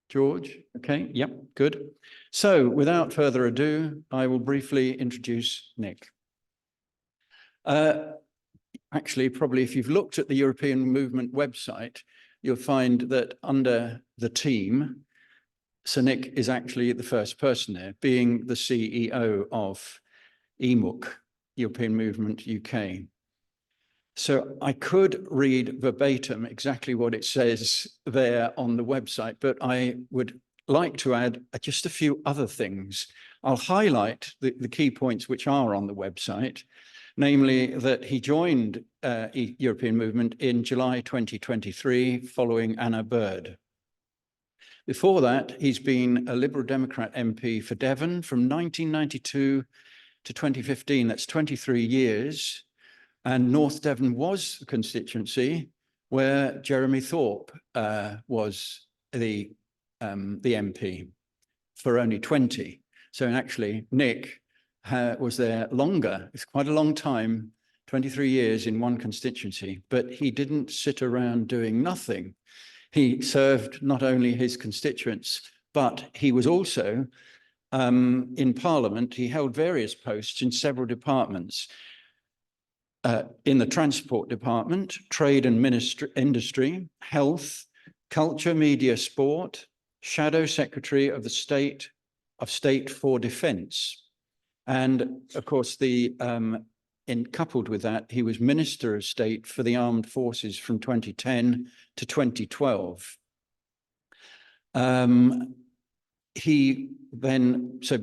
George? Okay, yep, good. So without further ado, I will briefly introduce Nick. Actually, probably if you've looked at the European Movement website, you'll find that under the team, Sir Nick is actually the first person there, being the CEO of EMUC, European Movement UK. So I could read verbatim exactly what it says there on the website, but I would like to add just a few other things. I'll highlight the key points which are on the website, namely that he joined European Movement in July 2023 following Anna Bird. Before that, he's been a Liberal Democrat MP for Devon from 1992 to 2015. That's 23 years. And North Devon was the constituency where Jeremy Thorpe was the MP for only 20. So actually, Nick was there longer. It's quite a long time, 23 years in one constituency, but he didn't sit around doing nothing. He served not only his constituents, but he was also in Parliament. He held various posts in several departments. In the Transport Department, Trade and Industry, Health, Culture, Media, Sport, Shadow Secretary of the State for Defence. And of course, coupled with that, he was Minister of State for the Armed Forces from 2010 to 2012.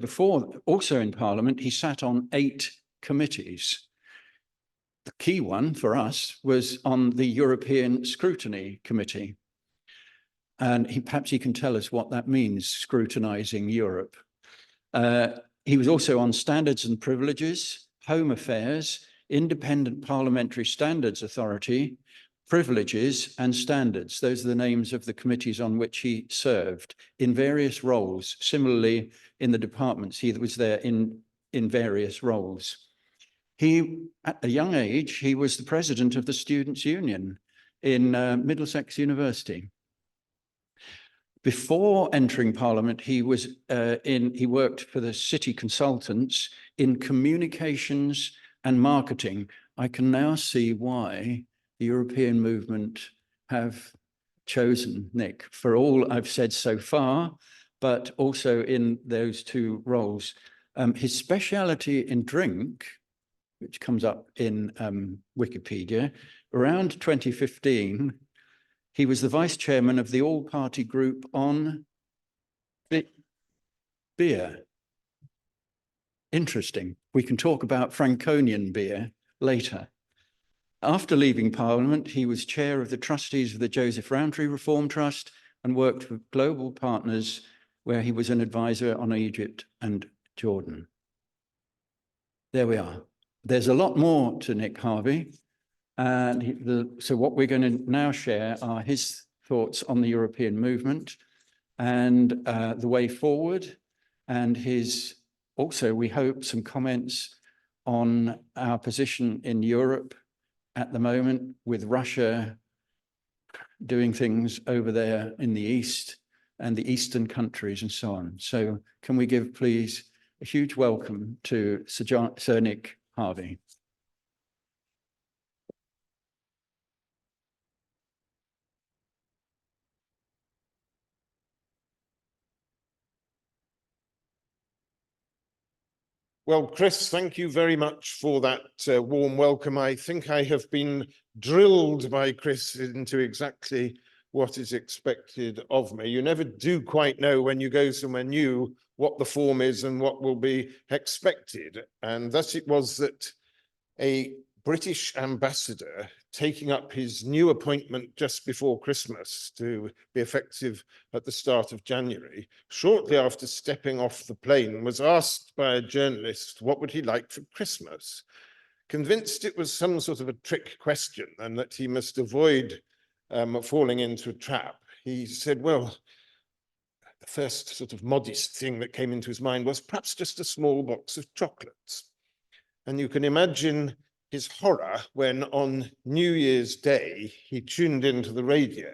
Before, also in Parliament, he sat on 8 committees. The key one for us was on the European Scrutiny Committee. And perhaps he can tell us what that means, scrutinising Europe. He was also on Standards and Privileges, Home Affairs, Independent Parliamentary Standards Authority, Privileges and Standards. Those are the names of the committees on which he served in various roles. Similarly, in the departments, he was there in various roles. At a young age, he was the president of the Students' Union in Middlesex University. Before entering Parliament, he worked for the city consultants in communications and marketing. I can now see why the European Movement have chosen Nick for all I've said so far, but also in those 2 roles. His speciality in drink, which comes up in Wikipedia, around 2015, he was the vice chairman of the all-party group on beer. Interesting. We can talk about Franconian beer later. After leaving Parliament, he was chair of the trustees of the Joseph Rowntree Reform Trust and worked with Global Partners, where he was an advisor on Egypt and Jordan. There we are. There's a lot more to Nick Harvey. So what we're going to now share are his thoughts on the European movement and the way forward, and also, we hope, some comments on our position in Europe at the moment, with Russia doing things over there in the East and the Eastern countries and so on. So can we give, please, a huge welcome to Sir Nick Harvey. Well, Chris, thank you very much for that warm welcome. I think I have been drilled by Chris into exactly what is expected of me. You never do quite know when you go somewhere new what the form is and what will be expected. And thus it was that a British ambassador taking up his new appointment just before Christmas to be effective at the start of January, shortly after stepping off the plane, was asked by a journalist what would he like for Christmas. Convinced it was some sort of a trick question and that he must avoid falling into a trap, he said, well, the first sort of modest thing that came into his mind was perhaps just a small box of chocolates. And you can imagine his horror when on New Year's Day he tuned into the radio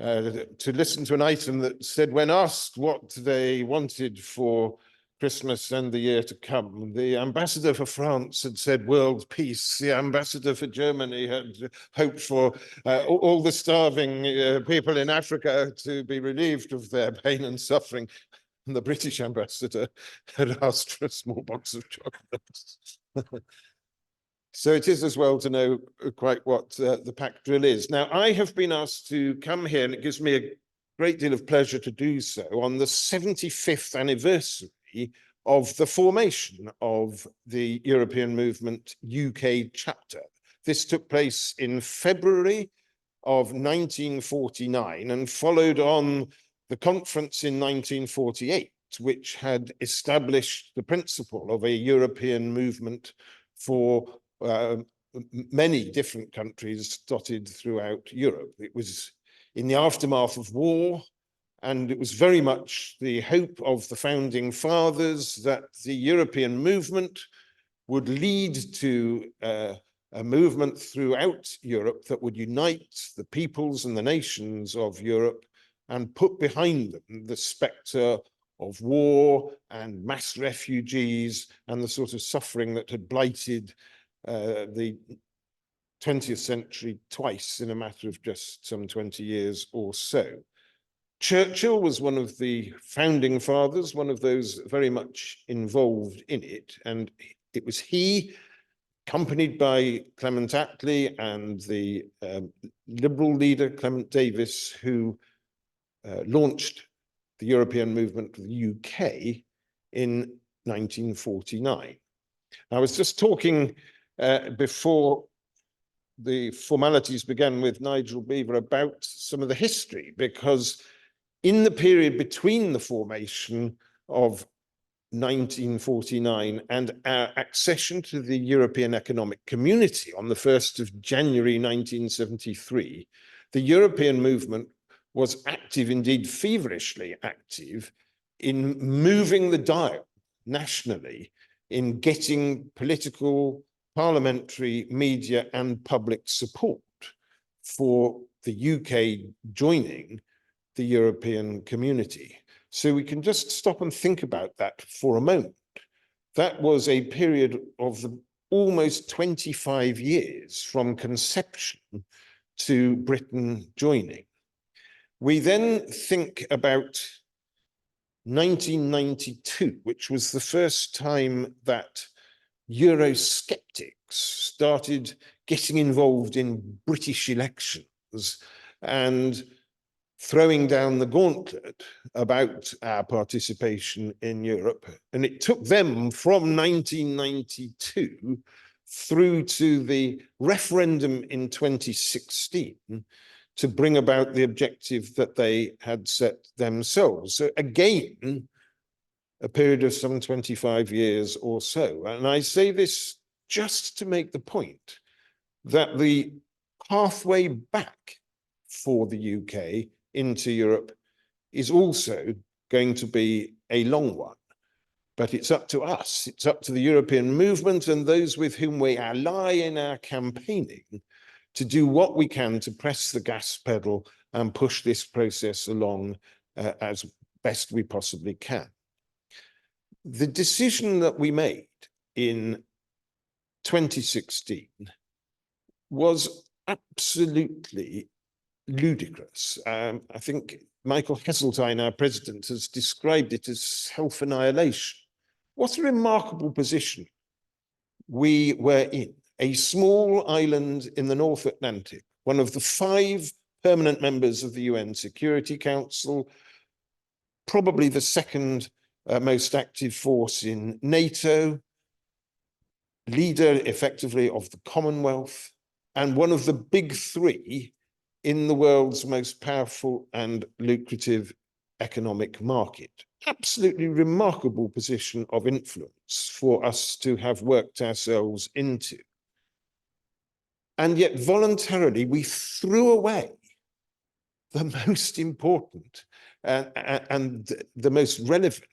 to listen to an item that said, when asked what they wanted for Christmas and the year to come, the ambassador for France had said world peace. The ambassador for Germany had hoped for all the starving people in Africa to be relieved of their pain and suffering. And the British ambassador had asked for a small box of chocolates. So it is as well to know quite what the pack drill is. Now, I have been asked to come here, and it gives me a great deal of pleasure to do so, on the 75th anniversary of the formation of the European Movement UK chapter. This took place in February of 1949 and followed on the conference in 1948, which had established the principle of a European movement for many different countries dotted throughout Europe. It was in the aftermath of war, and it was very much the hope of the founding fathers that the European movement would lead to a movement throughout Europe that would unite the peoples and the nations of Europe and put behind them the spectre of war and mass refugees and the sort of suffering that had blighted the 20th century twice in a matter of just some 20 years or so. Churchill was one of the founding fathers, one of those very much involved in it, and it was he, accompanied by Clement Attlee and the Liberal leader Clement Davis, who launched the European movement of the UK in 1949. I was just talking before the formalities began with Nigel Beaver about some of the history, because in the period between the formation of 1949 and our accession to the European Economic Community on the 1st of January 1973, the European movement was active, indeed feverishly active, in moving the dial nationally, in getting political, parliamentary, media and public support for the UK joining the European community. So we can just stop and think about that for a moment. That was a period of almost 25 years from conception to Britain joining. We then think about 1992, which was the first time that Eurosceptics started getting involved in British elections and throwing down the gauntlet about our participation in Europe. And it took them from 1992 through to the referendum in 2016 to bring about the objective that they had set themselves. So again, a period of some 25 years or so. And I say this just to make the point that the pathway back for the UK into Europe is also going to be a long one. But it's up to us, it's up to the European movement and those with whom we ally in our campaigning to do what we can to press the gas pedal and push this process along as best we possibly can. The decision that we made in 2016 was absolutely ludicrous. I think Michael Heseltine, our president, has described it as self-annihilation. What a remarkable position we were in. A small island in the North Atlantic, one of the 5 permanent members of the UN Security Council, probably the second most active force in NATO, leader effectively of the Commonwealth, and one of the big 3 in the world's most powerful and lucrative economic market. Absolutely remarkable position of influence for us to have worked ourselves into. And yet voluntarily we threw away the most important and the most relevant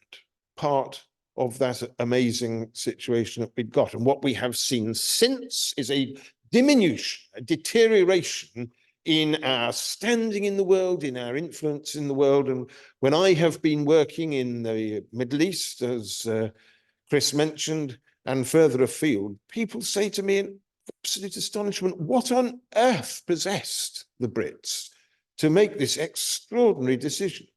part of that amazing situation that we'd got. And what we have seen since is a diminution, a deterioration in our standing in the world, in our influence in the world. And when I have been working in the Middle East, as Chris mentioned, and further afield, people say to me in absolute astonishment, what on earth possessed the Brits to make this extraordinary decision?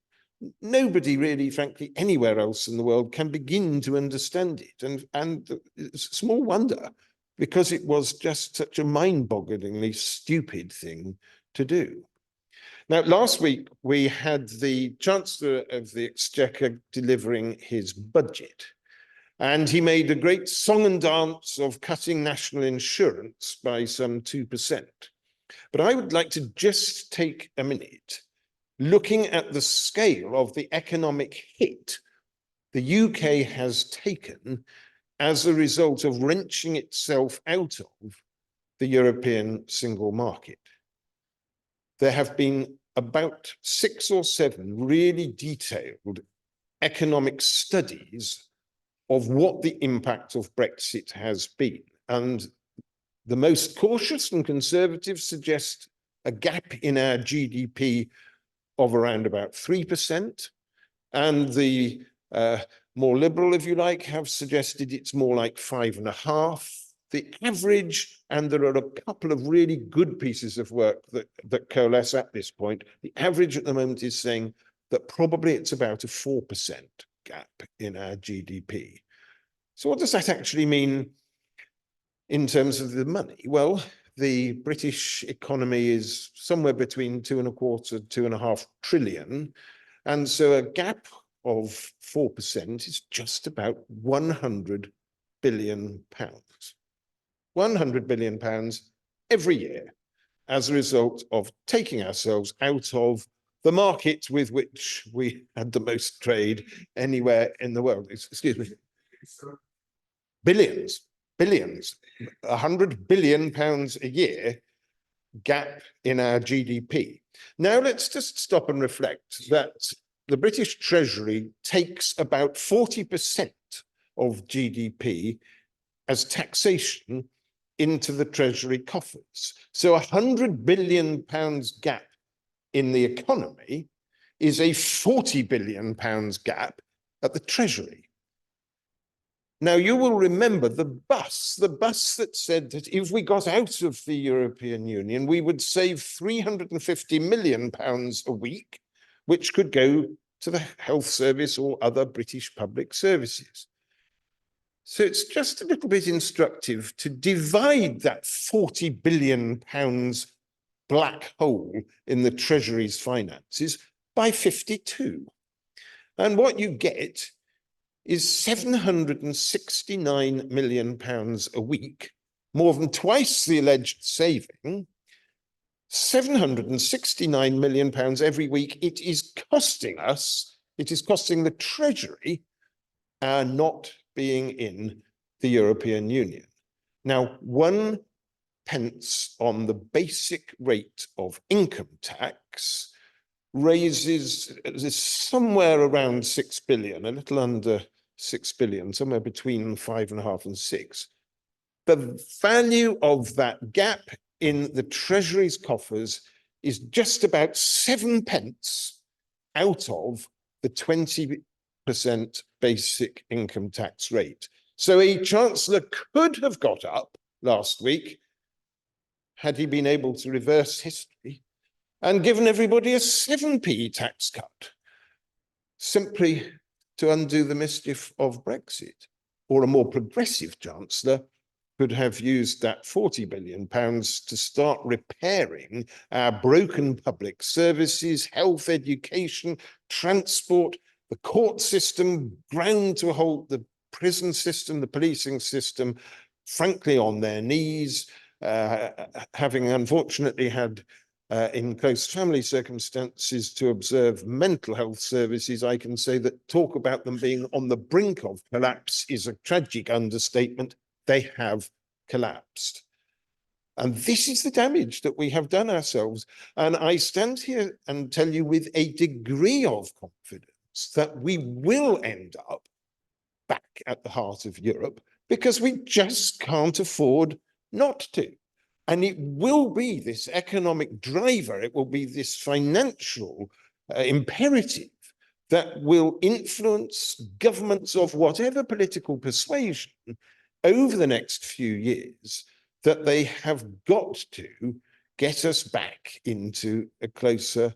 Nobody really, frankly, anywhere else in the world can begin to understand it. And it's small wonder, because it was just such a mind-bogglingly stupid thing to do. Now, last week, we had the Chancellor of the Exchequer delivering his budget. And he made a great song and dance of cutting national insurance by some 2%. But I would like to just take a minute looking at the scale of the economic hit the UK has taken as a result of wrenching itself out of the European single market. There have been about 6 or 7 really detailed economic studies of what the impact of Brexit has been. And the most cautious and conservative suggest a gap in our GDP of around about 3%. And the more liberal, if you like, have suggested it's more like 5.5%. The average, and there are a couple of really good pieces of work that coalesce at this point, the average at the moment is saying that probably it's about a 4% gap in our GDP. So what does that actually mean in terms of the money? Well, the British economy is somewhere between 2.25 to 2.5 trillion. And so a gap of 4% is just about 100 billion pounds. 100 billion pounds every year as a result of taking ourselves out of the market with which we had the most trade anywhere in the world. Excuse me. Billions, 100 billion pounds a year gap in our GDP. Now let's just stop and reflect that the British Treasury takes about 40% of GDP as taxation into the Treasury coffers. So 100 billion pounds gap in the economy is a 40 billion pounds gap at the Treasury. Now, you will remember the bus that said that if we got out of the European Union, we would save 350 million pounds a week, which could go to the health service or other British public services. So it's just a little bit instructive to divide that 40 billion pounds black hole in the Treasury's finances by 52. And what you get is 769 million pounds a week, more than twice the alleged saving. 769 million pounds every week. It is costing us, it is costing the Treasury our not being in the European Union. Now, 1 pence on the basic rate of income tax raises somewhere around 6 billion, a little under 6 billion, somewhere between 5.5 and 6. The value of that gap in the Treasury's coffers is just about 7 pence out of the 20% basic income tax rate. So a chancellor could have got up last week had he been able to reverse history and given everybody a 7p tax cut, simply to undo the mischief of Brexit. Or a more progressive chancellor could have used that 40 billion pounds to start repairing our broken public services, health, education, transport, the court system, ground to a halt, the prison system, the policing system, frankly on their knees, having unfortunately had in close family circumstances to observe mental health services, I can say that talk about them being on the brink of collapse is a tragic understatement. They have collapsed. And this is the damage that we have done ourselves. And I stand here and tell you with a degree of confidence that we will end up back at the heart of Europe because we just can't afford not to. And it will be this economic driver, it will be this financial imperative that will influence governments of whatever political persuasion over the next few years, that they have got to get us back into a closer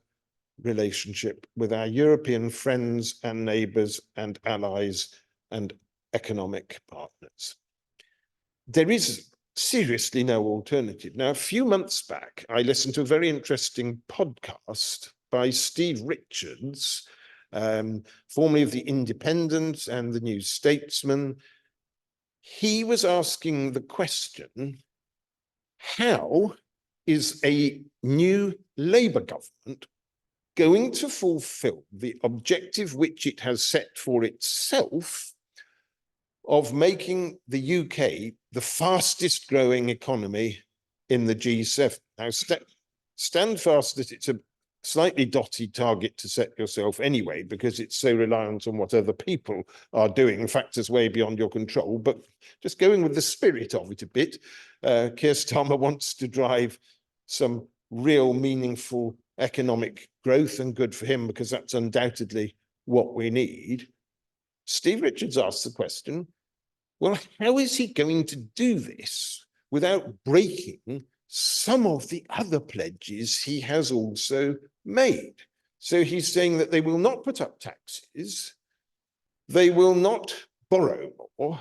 relationship with our European friends and neighbours and allies and economic partners. There is seriously no alternative. Now, a few months back, I listened to a very interesting podcast by Steve Richards, formerly of The Independent and the New Statesman. He was asking the question, how is a new Labour government going to fulfill the objective which it has set for itself of making the UK the fastest growing economy in the G7? Now, stand fast that it's a slightly dotty target to set yourself anyway, because it's so reliant on what other people are doing, factors way beyond your control. But just going with the spirit of it a bit, Keir Starmer wants to drive some real meaningful economic growth, and good for him, because that's undoubtedly what we need. Steve Richards asks the question, well, how is he going to do this without breaking some of the other pledges he has also made? So he's saying that they will not put up taxes, they will not borrow more,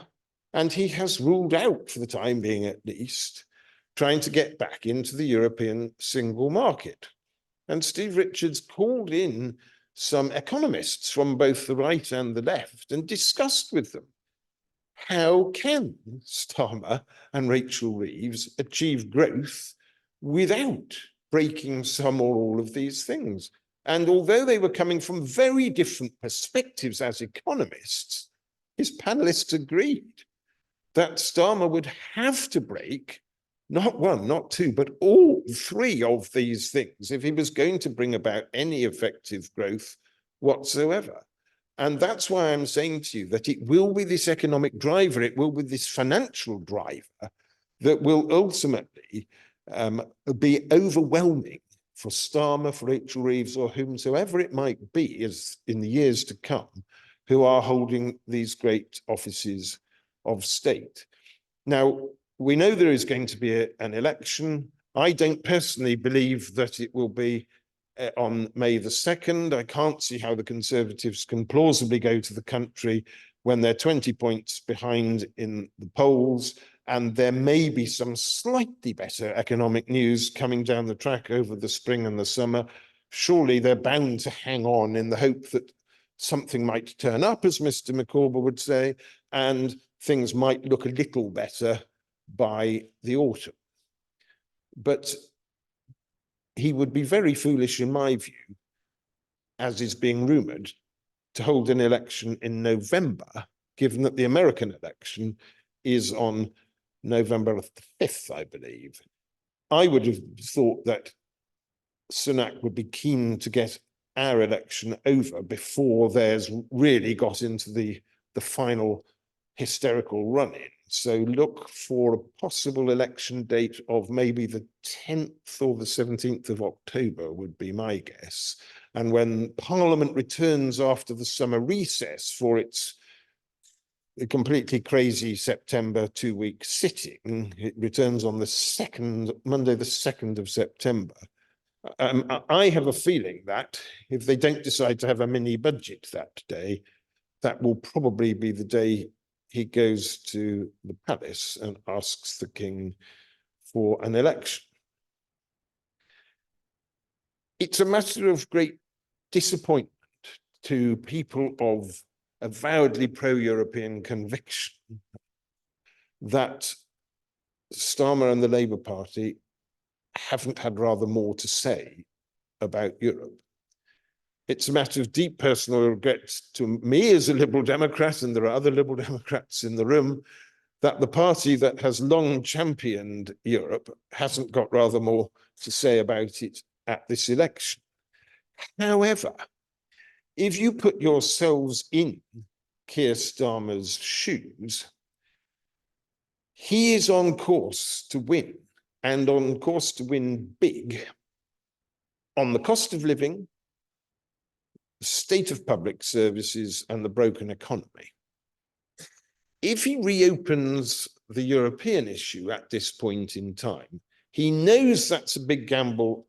and he has ruled out, for the time being at least, trying to get back into the European single market. And Steve Richards called in some economists from both the right and the left and discussed with them, how can Starmer and Rachel Reeves achieve growth without breaking some or all of these things? And although they were coming from very different perspectives as economists, his panelists agreed that Starmer would have to break not one, not two, but all three of these things if he was going to bring about any effective growth whatsoever. And that's why I'm saying to you that it will be this economic driver, it will be this financial driver that will ultimately be overwhelming for Starmer, for Rachel Reeves, or whomsoever it might be as in the years to come, who are holding these great offices of state. Now, we know there is going to be an election. I don't personally believe that it will be on May the 2nd. I can't see how the Conservatives can plausibly go to the country when they're 20 points behind in the polls, and there may be some slightly better economic news coming down the track over the spring and the summer. Surely they're bound to hang on in the hope that something might turn up, as Mr. McCorber would say, and things might look a little better by the autumn. But he would be very foolish, in my view, as is being rumoured, to hold an election in November, given that the American election is on November the 5th, I believe. I would have thought that Sunak would be keen to get our election over before theirs really got into the final hysterical run-in. So look for a possible election date of maybe the 10th or the 17th of October would be my guess. And when Parliament returns after the summer recess for its completely crazy September 2-week sitting, it returns on the Monday, the 2nd of September. I have a feeling that if they don't decide to have a mini budget that day, that will probably be the day he goes to the palace and asks the king for an election. It's a matter of great disappointment to people of avowedly pro-European conviction that Starmer and the Labour Party haven't had rather more to say about Europe. It's a matter of deep personal regret to me as a Liberal Democrat, and there are other Liberal Democrats in the room, that the party that has long championed Europe hasn't got rather more to say about it at this election. However, if you put yourselves in Keir Starmer's shoes, he is on course to win and on course to win big on the cost of living, the state of public services, and the broken economy. If he reopens the European issue at this point in time, he knows that's a big gamble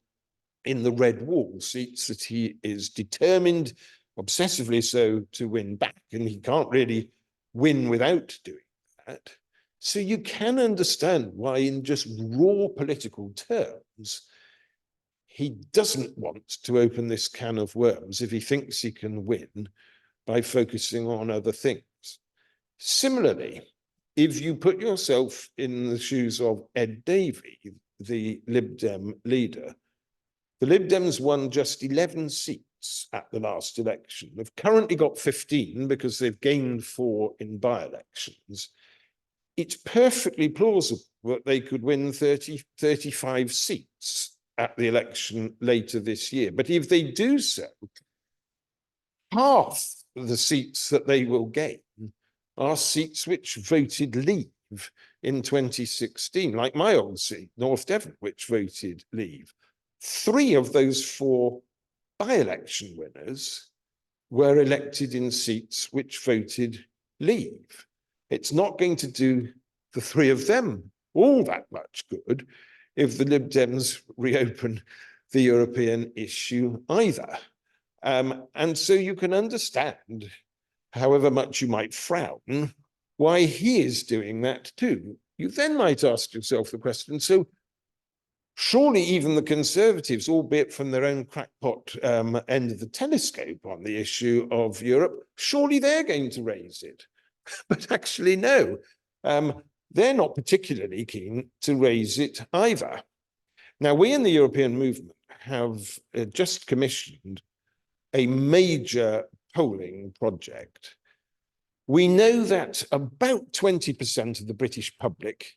in the red wall seats that he is determined, obsessively so, to win back, and he can't really win without doing that. So you can understand why, in just raw political terms, he doesn't want to open this can of worms if he thinks he can win by focusing on other things. Similarly, if you put yourself in the shoes of Ed Davey, the Lib Dem leader, the Lib Dems won just 11 seats at the last election. They've currently got 15 because they've gained 4 in by-elections. It's perfectly plausible that they could win 30, 35 seats at the election later this year. But if they do so, half the seats that they will gain are seats which voted Leave in 2016, like my old seat, North Devon, which voted Leave. 3 of those 4 by-election winners were elected in seats which voted Leave. It's not going to do the 3 of them all that much good if the Lib Dems reopen the European issue either. And so you can understand, however much you might frown, why he is doing that too. You then might ask yourself the question, so surely even the Conservatives, albeit from their own crackpot end of the telescope on the issue of Europe, surely they're going to raise it. But actually, no, they're not particularly keen to raise it either. Now, we in the European movement have just commissioned a major polling project. We know that about 20% of the British public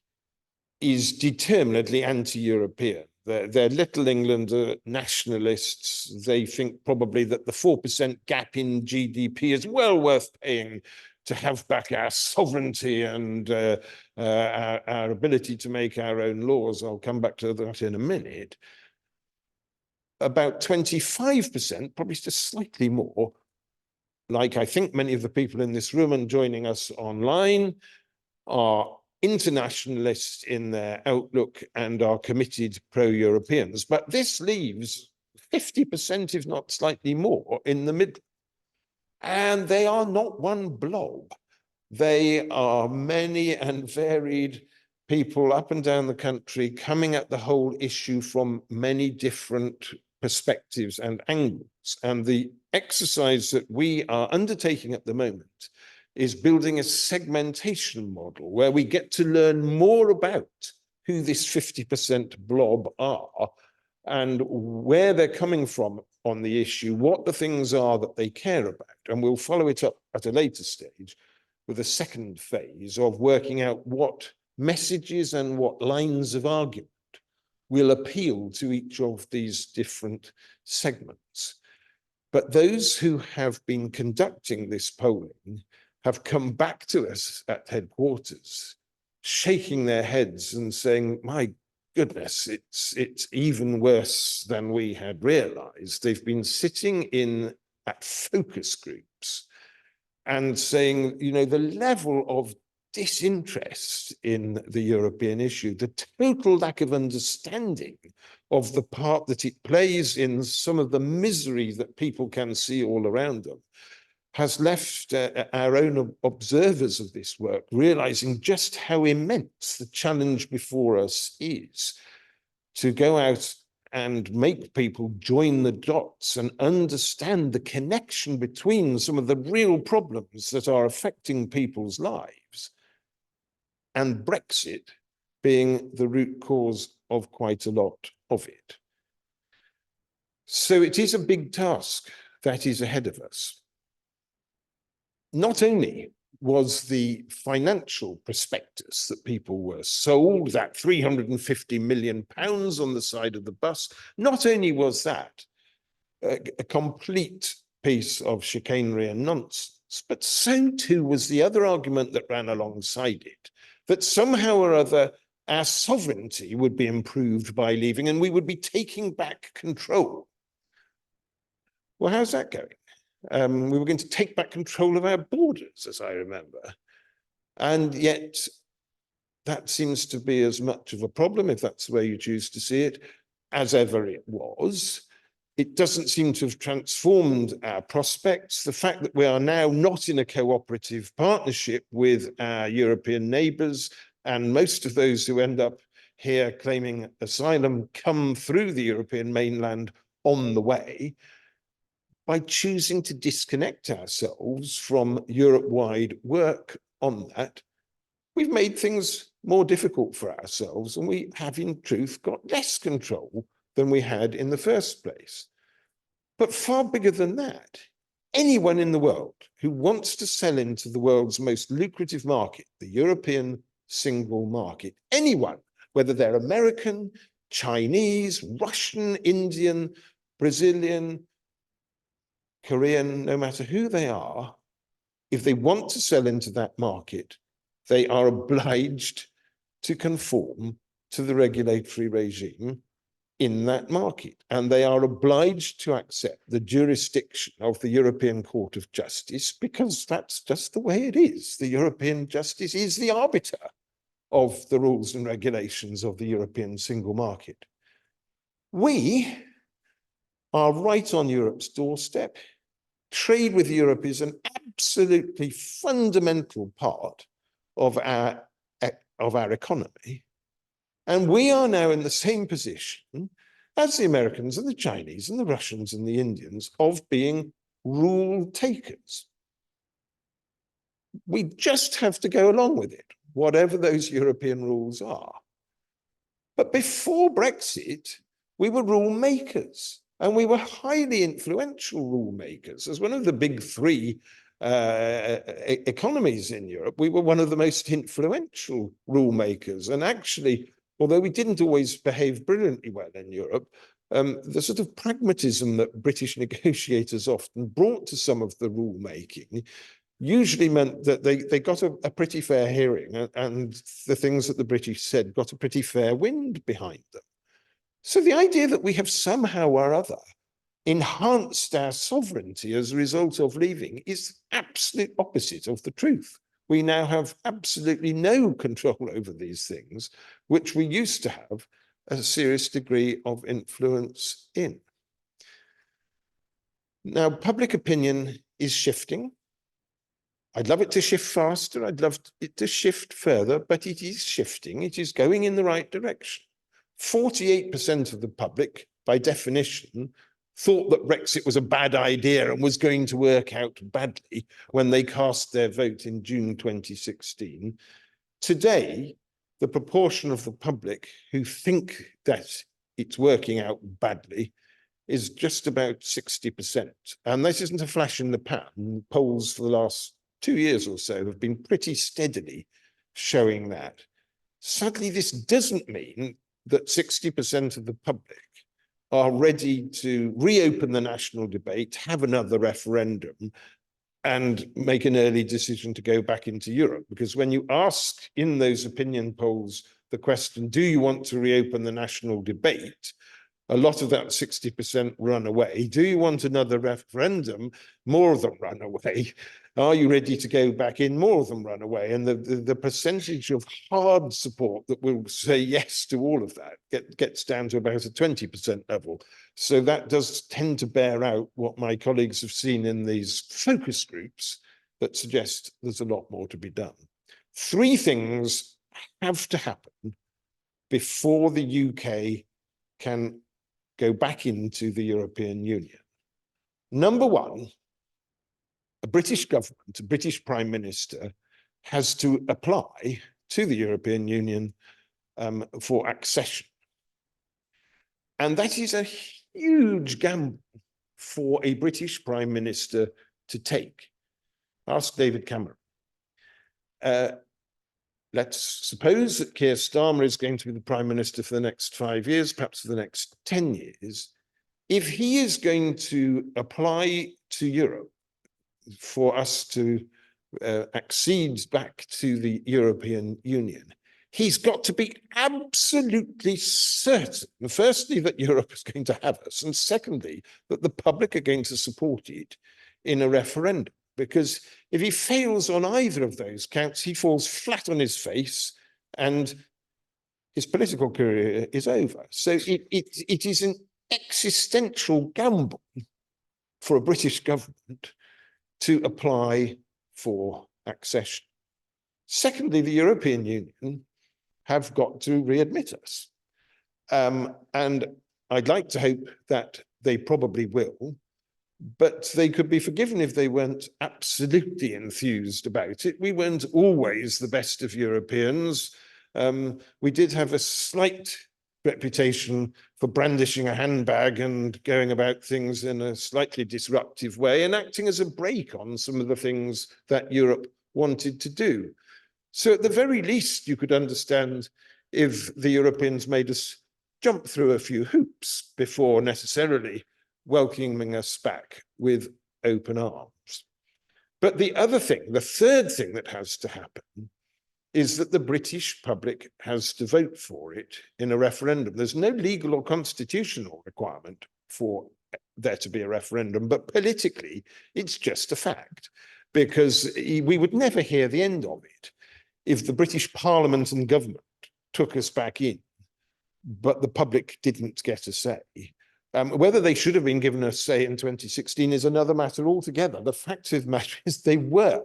is determinedly anti-European. They're Little Englander nationalists. They think probably that the 4% gap in GDP is well worth paying to have back our sovereignty and our ability to make our own laws. I'll come back to that in a minute. About 25%, probably just slightly more, like I think many of the people in this room and joining us online, are internationalists in their outlook and are committed pro-Europeans. But this leaves 50%, if not slightly more, in the middle. And they are not one blob. They are many and varied people up and down the country coming at the whole issue from many different perspectives and angles. And the exercise that we are undertaking at the moment is building a segmentation model where we get to learn more about who this 50% blob are and where they're coming from on the issue, what the things are that they care about. And we'll follow it up at a later stage with a second phase of working out what messages and what lines of argument will appeal to each of these different segments. But those who have been conducting this polling have come back to us at headquarters, shaking their heads and saying, my goodness, it's even worse than we had realized. They've been sitting in at focus groups and saying, you know, the level of disinterest in the European issue, the total lack of understanding of the part that it plays in some of the misery that people can see all around them, has left our own observers of this work realizing just how immense the challenge before us is to go out and make people join the dots and understand the connection between some of the real problems that are affecting people's lives and Brexit being the root cause of quite a lot of it. So it is a big task that is ahead of us. Not only was the financial prospectus that people were sold, that £350 million on the side of the bus, not only was that a complete piece of chicanery and nonsense, but so too was the other argument that ran alongside it, that somehow or other our sovereignty would be improved by leaving and we would be taking back control. Well, how's that going? We were going to take back control of our borders, as I remember. And yet that seems to be as much of a problem, if that's the way you choose to see it, as ever it was. It doesn't seem to have transformed our prospects. The fact that we are now not in a cooperative partnership with our European neighbours, and most of those who end up here claiming asylum come through the European mainland on the way, by choosing to disconnect ourselves from Europe-wide work on that, we've made things more difficult for ourselves, and we have in truth got less control than we had in the first place. But far bigger than that, anyone in the world who wants to sell into the world's most lucrative market, the European single market, anyone, whether they're American, Chinese, Russian, Indian, Brazilian, Korean, no matter who they are, if they want to sell into that market, they are obliged to conform to the regulatory regime in that market. And they are obliged to accept the jurisdiction of the European Court of Justice, because that's just the way it is. The European Justice is the arbiter of the rules and regulations of the European single market. We are right on Europe's doorstep. Trade with Europe is an absolutely fundamental part of our economy. And we are now in the same position as the Americans and the Chinese and the Russians and the Indians of being rule takers. We just have to go along with it, whatever those European rules are. But before Brexit, we were rule makers. And we were highly influential rule makers. As one of the big three economies in Europe, we were one of the most influential rule makers. And actually, although we didn't always behave brilliantly well in Europe, the sort of pragmatism that British negotiators often brought to some of the rule making usually meant that they got a pretty fair hearing, and the things that the British said got a pretty fair wind behind them. So the idea that we have somehow or other enhanced our sovereignty as a result of leaving is absolute opposite of the truth. We now have absolutely no control over these things, which we used to have a serious degree of influence in. Now, public opinion is shifting. I'd love it to shift faster. I'd love it to shift further, but it is shifting. It is going in the right direction. 48% of the public, by definition, thought that Brexit was a bad idea and was going to work out badly when they cast their vote in June 2016. Today, the proportion of the public who think that it's working out badly is just about 60%. And this isn't a flash in the pan. Polls for the last 2 years or so have been pretty steadily showing that. Sadly, this doesn't mean that 60% of the public are ready to reopen the national debate, have another referendum, and make an early decision to go back into Europe. Because when you ask in those opinion polls the question, do you want to reopen the national debate? A lot of that 60% run away. Do you want another referendum? More of them run away. Are you ready to go back in? More of them run away. And the percentage of hard support that will say yes to all of that gets down to about a 20% level. So that does tend to bear out what my colleagues have seen in these focus groups that suggest there's a lot more to be done. 3 things have to happen before the UK can go back into the European Union. Number 1, a British government, a British Prime Minister, has to apply to the European Union for accession. And that is a huge gamble for a British Prime Minister to take. Ask David Cameron. Let's suppose that Keir Starmer is going to be the Prime Minister for the next 5 years, perhaps for the next 10 years. If he is going to apply to Europe for us to accede back to the European Union, he's got to be absolutely certain, firstly, that Europe is going to have us, and secondly, that the public are going to support it in a referendum. Because if he fails on either of those counts, he falls flat on his face and his political career is over. So it is an existential gamble for a British government to apply for accession. Secondly, the European Union have got to readmit us. And I'd like to hope that they probably will, but they could be forgiven if they weren't absolutely enthused about it. We weren't always the best of Europeans. We did have a slight reputation for brandishing a handbag and going about things in a slightly disruptive way and acting as a brake on some of the things that Europe wanted to do. So at the very least, you could understand if the Europeans made us jump through a few hoops before necessarily welcoming us back with open arms. But the other thing, the third thing that has to happen is that the British public has to vote for it in a referendum. There's no legal or constitutional requirement for there to be a referendum, but politically, it's just a fact, because we would never hear the end of it if the British Parliament and government took us back in, but the public didn't get a say. Whether they should have been given a say in 2016 is another matter altogether. The fact of the matter is they were.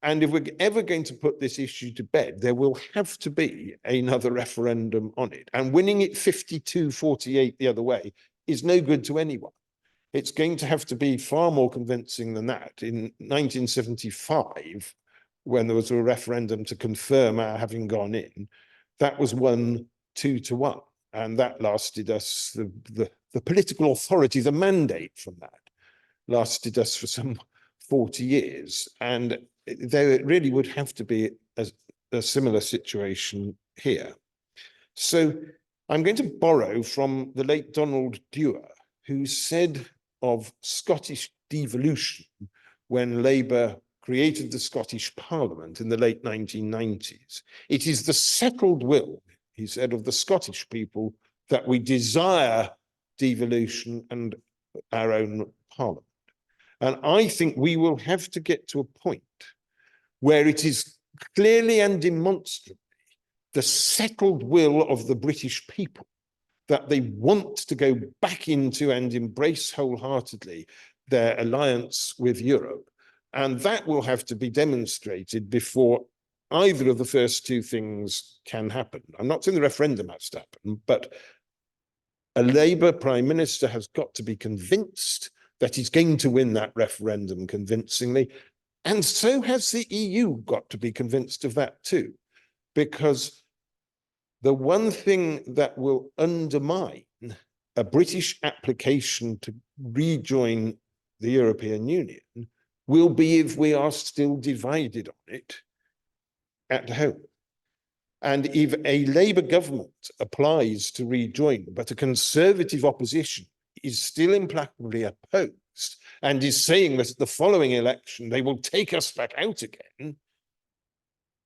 And if we're ever going to put this issue to bed, there will have to be another referendum on it. And winning it 52-48 the other way is no good to anyone. It's going to have to be far more convincing than that. In 1975, when there was a referendum to confirm our having gone in, that was won 2-1. And that lasted us, the political authority, the mandate from that, lasted us for some 40 years. And there really would have to be a similar situation here. So I'm going to borrow from the late Donald Dewar, who said of Scottish devolution when Labour created the Scottish Parliament in the late 1990s. It is the settled will, he said, of the Scottish people that we desire devolution and our own Parliament. And I think we will have to get to a point where it is clearly and demonstrably the settled will of the British people that they want to go back into and embrace wholeheartedly their alliance with Europe. And that will have to be demonstrated before either of the first two things can happen. I'm not saying the referendum has to happen, but a Labour Prime Minister has got to be convinced that he's going to win that referendum convincingly. And so has the EU got to be convinced of that too. Because the one thing that will undermine a British application to rejoin the European Union will be if we are still divided on it at home. And if a Labour government applies to rejoin, but a Conservative opposition is still implacably opposed and is saying that at the following election they will take us back out again,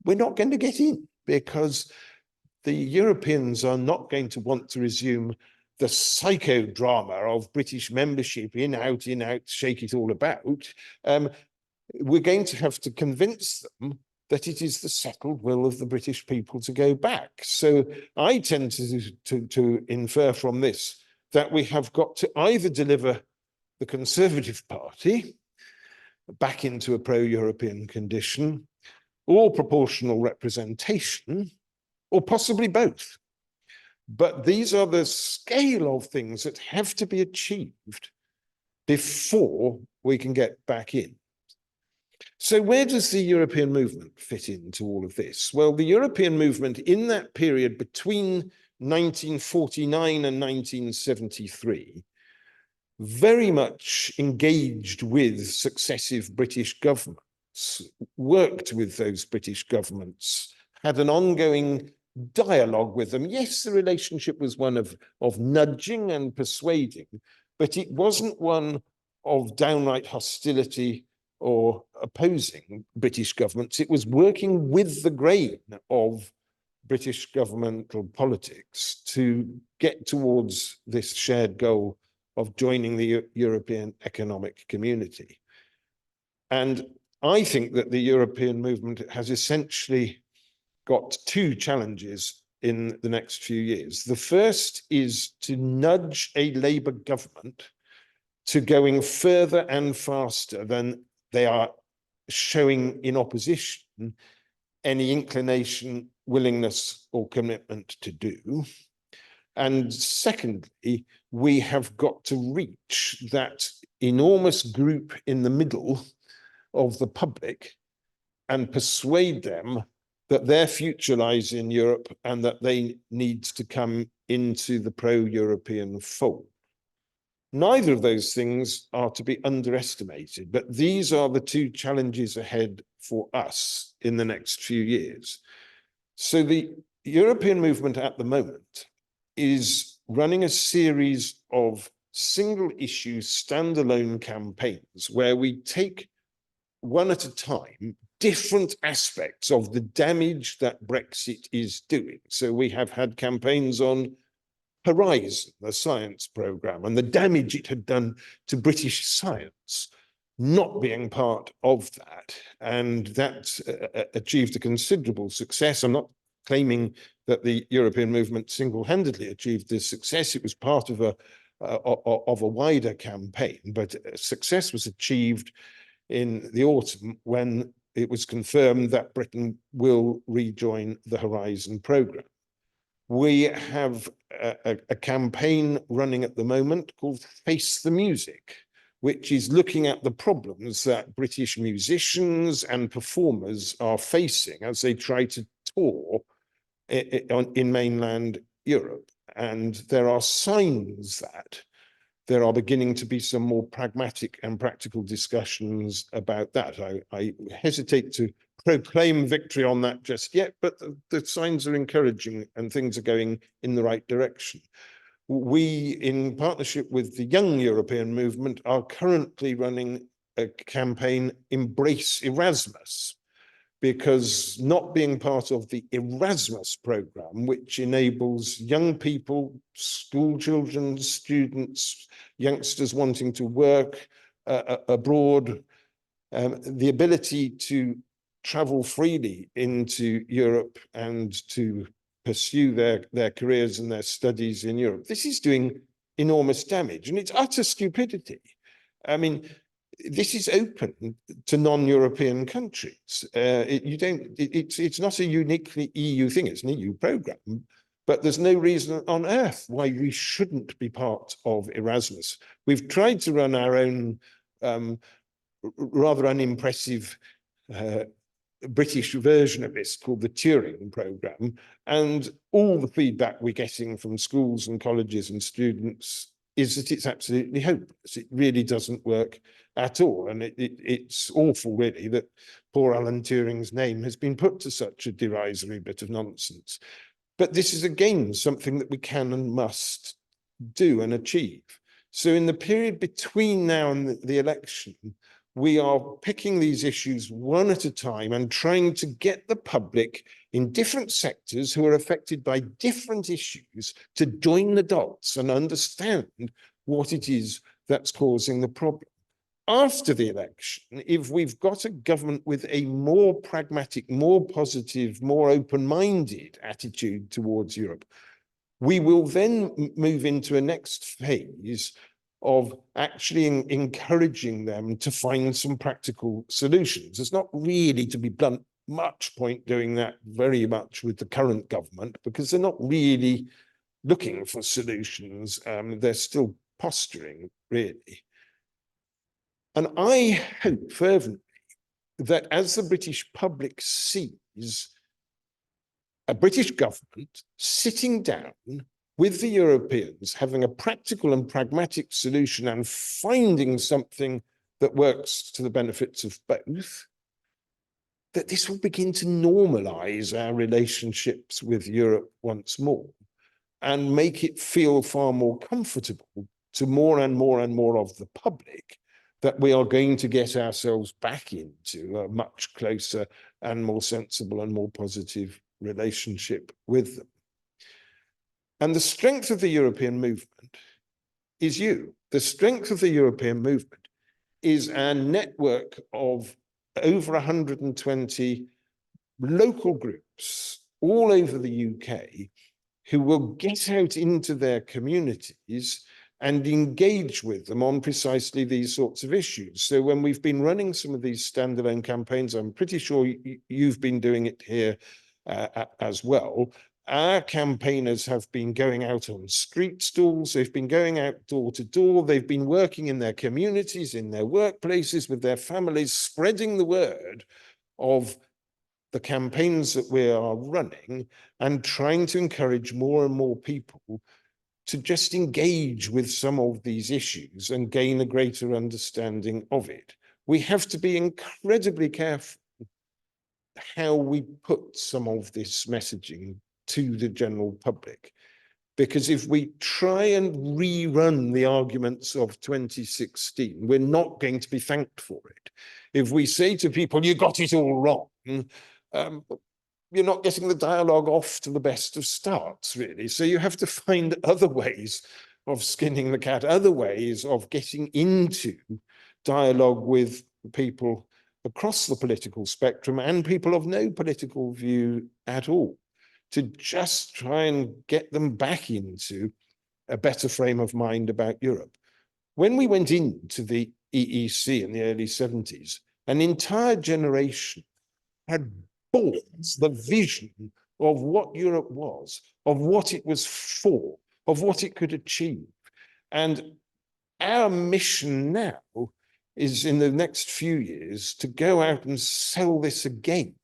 we're not going to get in, because the Europeans are not going to want to resume the psychodrama of British membership, in, out, shake it all about. We're going to have to convince them that it is the settled will of the British people to go back. So I tend to infer from this that we have got to either deliver the Conservative Party back into a pro-European condition, or proportional representation, or possibly both. But these are the scale of things that have to be achieved before we can get back in. So where does the European movement fit into all of this? Well, the European movement in that period between 1949 and 1973 very much engaged with successive British governments, worked with those British governments, had an ongoing dialogue with them. Yes, the relationship was one of nudging and persuading, but it wasn't one of downright hostility or opposing British governments. It was working with the grain of British governmental politics to get towards this shared goal of joining the European Economic Community. And I think that the European movement has essentially got two challenges in the next few years. The first is to nudge a Labour government to going further and faster than they are showing in opposition any inclination, willingness, or commitment to do. And secondly, we have got to reach that enormous group in the middle of the public and persuade them that their future lies in Europe and that they need to come into the pro-European fold. Neither of those things are to be underestimated, but these are the two challenges ahead for us in the next few years. So the European movement at the moment is running a series of single issue standalone campaigns where we take one at a time different aspects of the damage that Brexit is doing. So we have had campaigns on Horizon, the science programme, and the damage it had done to British science, not being part of that. And that achieved a considerable success. I'm not claiming that the European movement single-handedly achieved this success. It was part of a wider campaign, but success was achieved in the autumn when it was confirmed that Britain will rejoin the Horizon programme. We have a campaign running at the moment called Face the Music, which is looking at the problems that British musicians and performers are facing as they try to tour in mainland Europe. And there are signs that there are beginning to be some more pragmatic and practical discussions about that. I hesitate to proclaim victory on that just yet, but the signs are encouraging and things are going in the right direction. We, in partnership with the Young European Movement, are currently running a campaign, Embrace Erasmus, because not being part of the Erasmus programme, which enables young people, school children, students, youngsters wanting to work abroad, the ability to travel freely into Europe and to pursue their careers and their studies in Europe. This is doing enormous damage, and it's utter stupidity. I mean, this is open to non-European countries. It's not a uniquely EU thing, it's an EU programme, but there's no reason on earth why we shouldn't be part of Erasmus. We've tried to run our own rather unimpressive British version of this called the Turing programme, and all the feedback we're getting from schools and colleges and students is that it's absolutely hopeless. It really doesn't work at all. And it's awful, really, that poor Alan Turing's name has been put to such a derisory bit of nonsense. But this is, again, something that we can and must do and achieve. So in the period between now and the election, we are picking these issues one at a time and trying to get the public in different sectors who are affected by different issues to join the dots and understand what it is that's causing the problem. After the election, if we've got a government with a more pragmatic, more positive, more open-minded attitude towards Europe, we will then move into a next phase of actually encouraging them to find some practical solutions. There's not really, to be blunt, much point doing that very much with the current government because they're not really looking for solutions. They're still posturing, really. And I hope fervently that as the British public sees a British government sitting down with the Europeans, having a practical and pragmatic solution and finding something that works to the benefits of both, that this will begin to normalize our relationships with Europe once more and make it feel far more comfortable to more and more and more of the public that we are going to get ourselves back into a much closer and more sensible and more positive relationship with them. And the strength of the European movement is you. The strength of the European movement is our network of over 120 local groups all over the UK who will get out into their communities and engage with them on precisely these sorts of issues. So when we've been running some of these standalone campaigns, I'm pretty sure you've been doing it here as well. Our campaigners have been going out on street stalls, they've been going out door to door, they've been working in their communities, in their workplaces, with their families, spreading the word of the campaigns that we are running and trying to encourage more and more people to just engage with some of these issues and gain a greater understanding of it. We have to be incredibly careful how we put some of this messaging to the general public, because if we try and rerun the arguments of 2016, we're not going to be thanked for it. If we say to people, you got it all wrong, you're not getting the dialogue off to the best of starts, really. So you have to find other ways of skinning the cat, other ways of getting into dialogue with people across the political spectrum and people of no political view at all, to just try and get them back into a better frame of mind about Europe. When we went into the EEC in the early 70s, an entire generation had bought the vision of what Europe was, of what it was for, of what it could achieve. And our mission now is, in the next few years, to go out and sell this again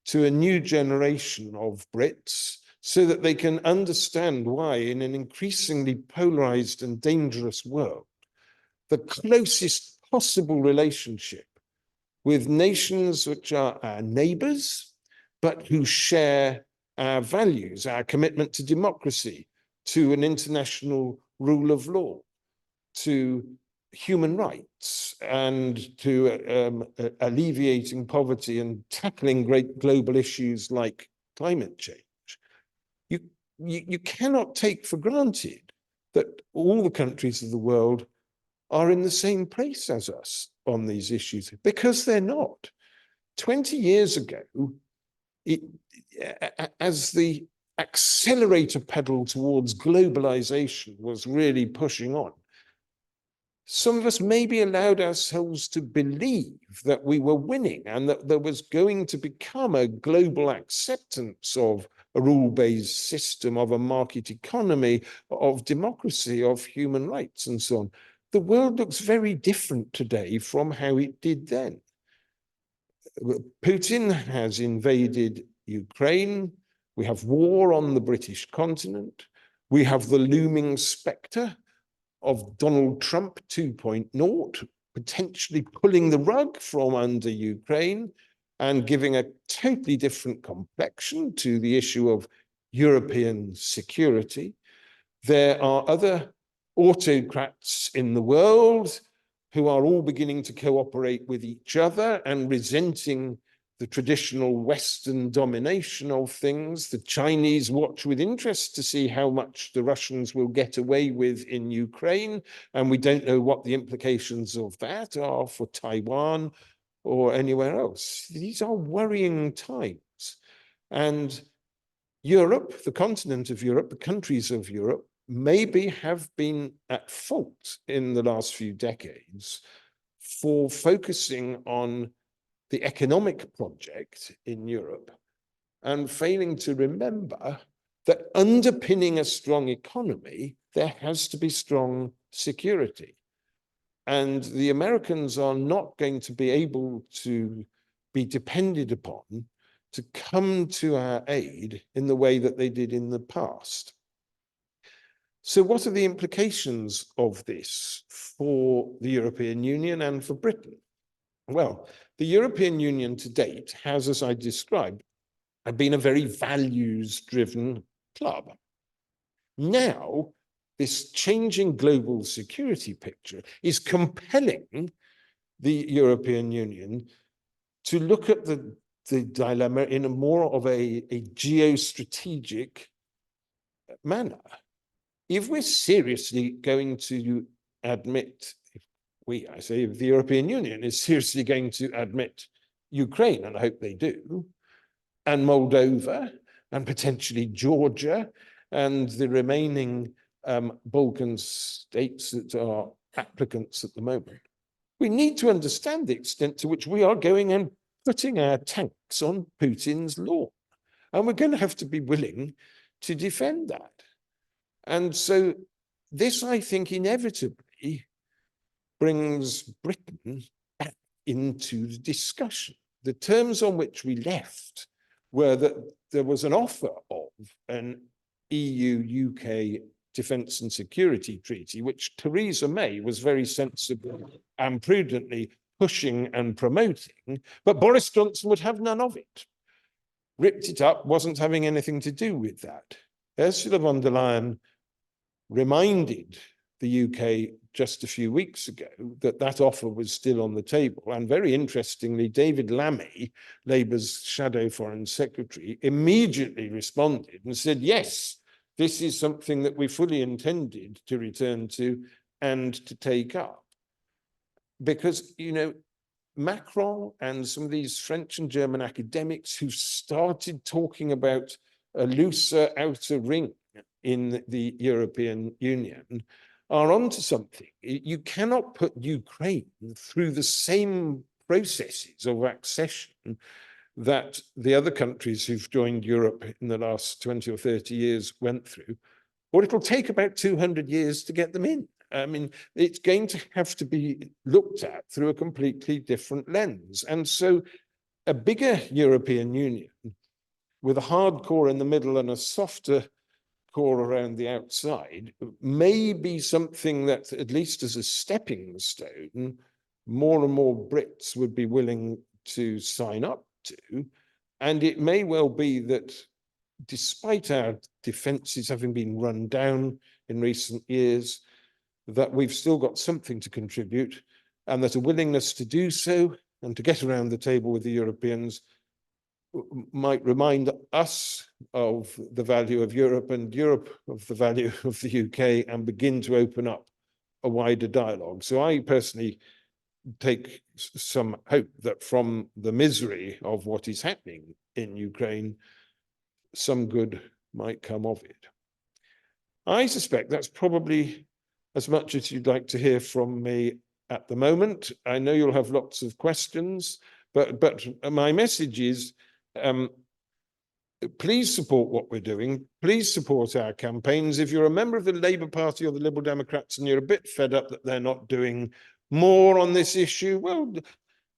to a new generation of Brits, so that they can understand why, in an increasingly polarized and dangerous world, the closest possible relationship with nations which are our neighbors, but who share our values, our commitment to democracy, to an international rule of law, to human rights, and to alleviating poverty and tackling great global issues like climate change. You cannot take for granted that all the countries of the world are in the same place as us on these issues, because they're not. 20 years ago, as the accelerator pedal towards globalization was really pushing on, some of us maybe allowed ourselves to believe that we were winning and that there was going to become a global acceptance of a rule-based system, of a market economy, of democracy, of human rights, and so on. The world looks very different today from how it did then. Putin has invaded Ukraine. We have war on the British continent. We have the looming spectre of Donald Trump 2.0, potentially pulling the rug from under Ukraine and giving a totally different complexion to the issue of European security. There are other autocrats in the world who are all beginning to cooperate with each other and resenting the traditional Western domination of things. The Chinese watch with interest to see how much the Russians will get away with in Ukraine, and we don't know what the implications of that are for Taiwan or anywhere else. These are worrying times. And Europe, the continent of Europe, the countries of Europe, maybe have been at fault in the last few decades for focusing on the economic project in Europe and failing to remember that underpinning a strong economy, there has to be strong security. And the Americans are not going to be able to be depended upon to come to our aid in the way that they did in the past. So what are the implications of this for the European Union and for Britain? Well, the European Union to date has, as I described, been a very values-driven club. Now, this changing global security picture is compelling the European Union to look at the the dilemma in a more of a geostrategic manner. If we're seriously going to admit, I say if the European Union is seriously going to admit Ukraine, and I hope they do, and Moldova, and potentially Georgia, and the remaining Balkan states that are applicants at the moment, we need to understand the extent to which we are going and putting our tanks on Putin's lawn. And we're going to have to be willing to defend that. And so this, I think, inevitably brings Britain back into the discussion. The terms on which we left were that there was an offer of an EU-UK defence and security treaty, which Theresa May was very sensible and prudently pushing and promoting, but Boris Johnson would have none of it. Ripped it up, wasn't having anything to do with that. Ursula von der Leyen reminded the UK just a few weeks ago that that offer was still on the table. And very interestingly, David Lammy, Labour's shadow foreign secretary, immediately responded and said, yes, this is something that we fully intended to return to and to take up. Because, you know, Macron and some of these French and German academics who started talking about a looser outer ring in the European Union are onto something. You cannot put Ukraine through the same processes of accession that the other countries who've joined Europe in the last 20 or 30 years went through, or it'll take about 200 years to get them in. I mean, it's going to have to be looked at through a completely different lens. And so a bigger European Union with a hard core in the middle and a softer core around the outside may be something that, at least as a stepping stone, more and more Brits would be willing to sign up to. And it may well be that despite our defences having been run down in recent years, that we've still got something to contribute, and that a willingness to do so and to get around the table with the Europeans might remind us of the value of Europe and Europe of the value of the UK, and begin to open up a wider dialogue. So I personally take some hope that from the misery of what is happening in Ukraine, some good might come of it. I suspect that's probably as much as you'd like to hear from me at the moment. I know you'll have lots of questions, but my message is, please support what we're doing. Please support our campaigns. If you're a member of the Labour Party or the Liberal Democrats and you're a bit fed up that they're not doing more on this issue, well,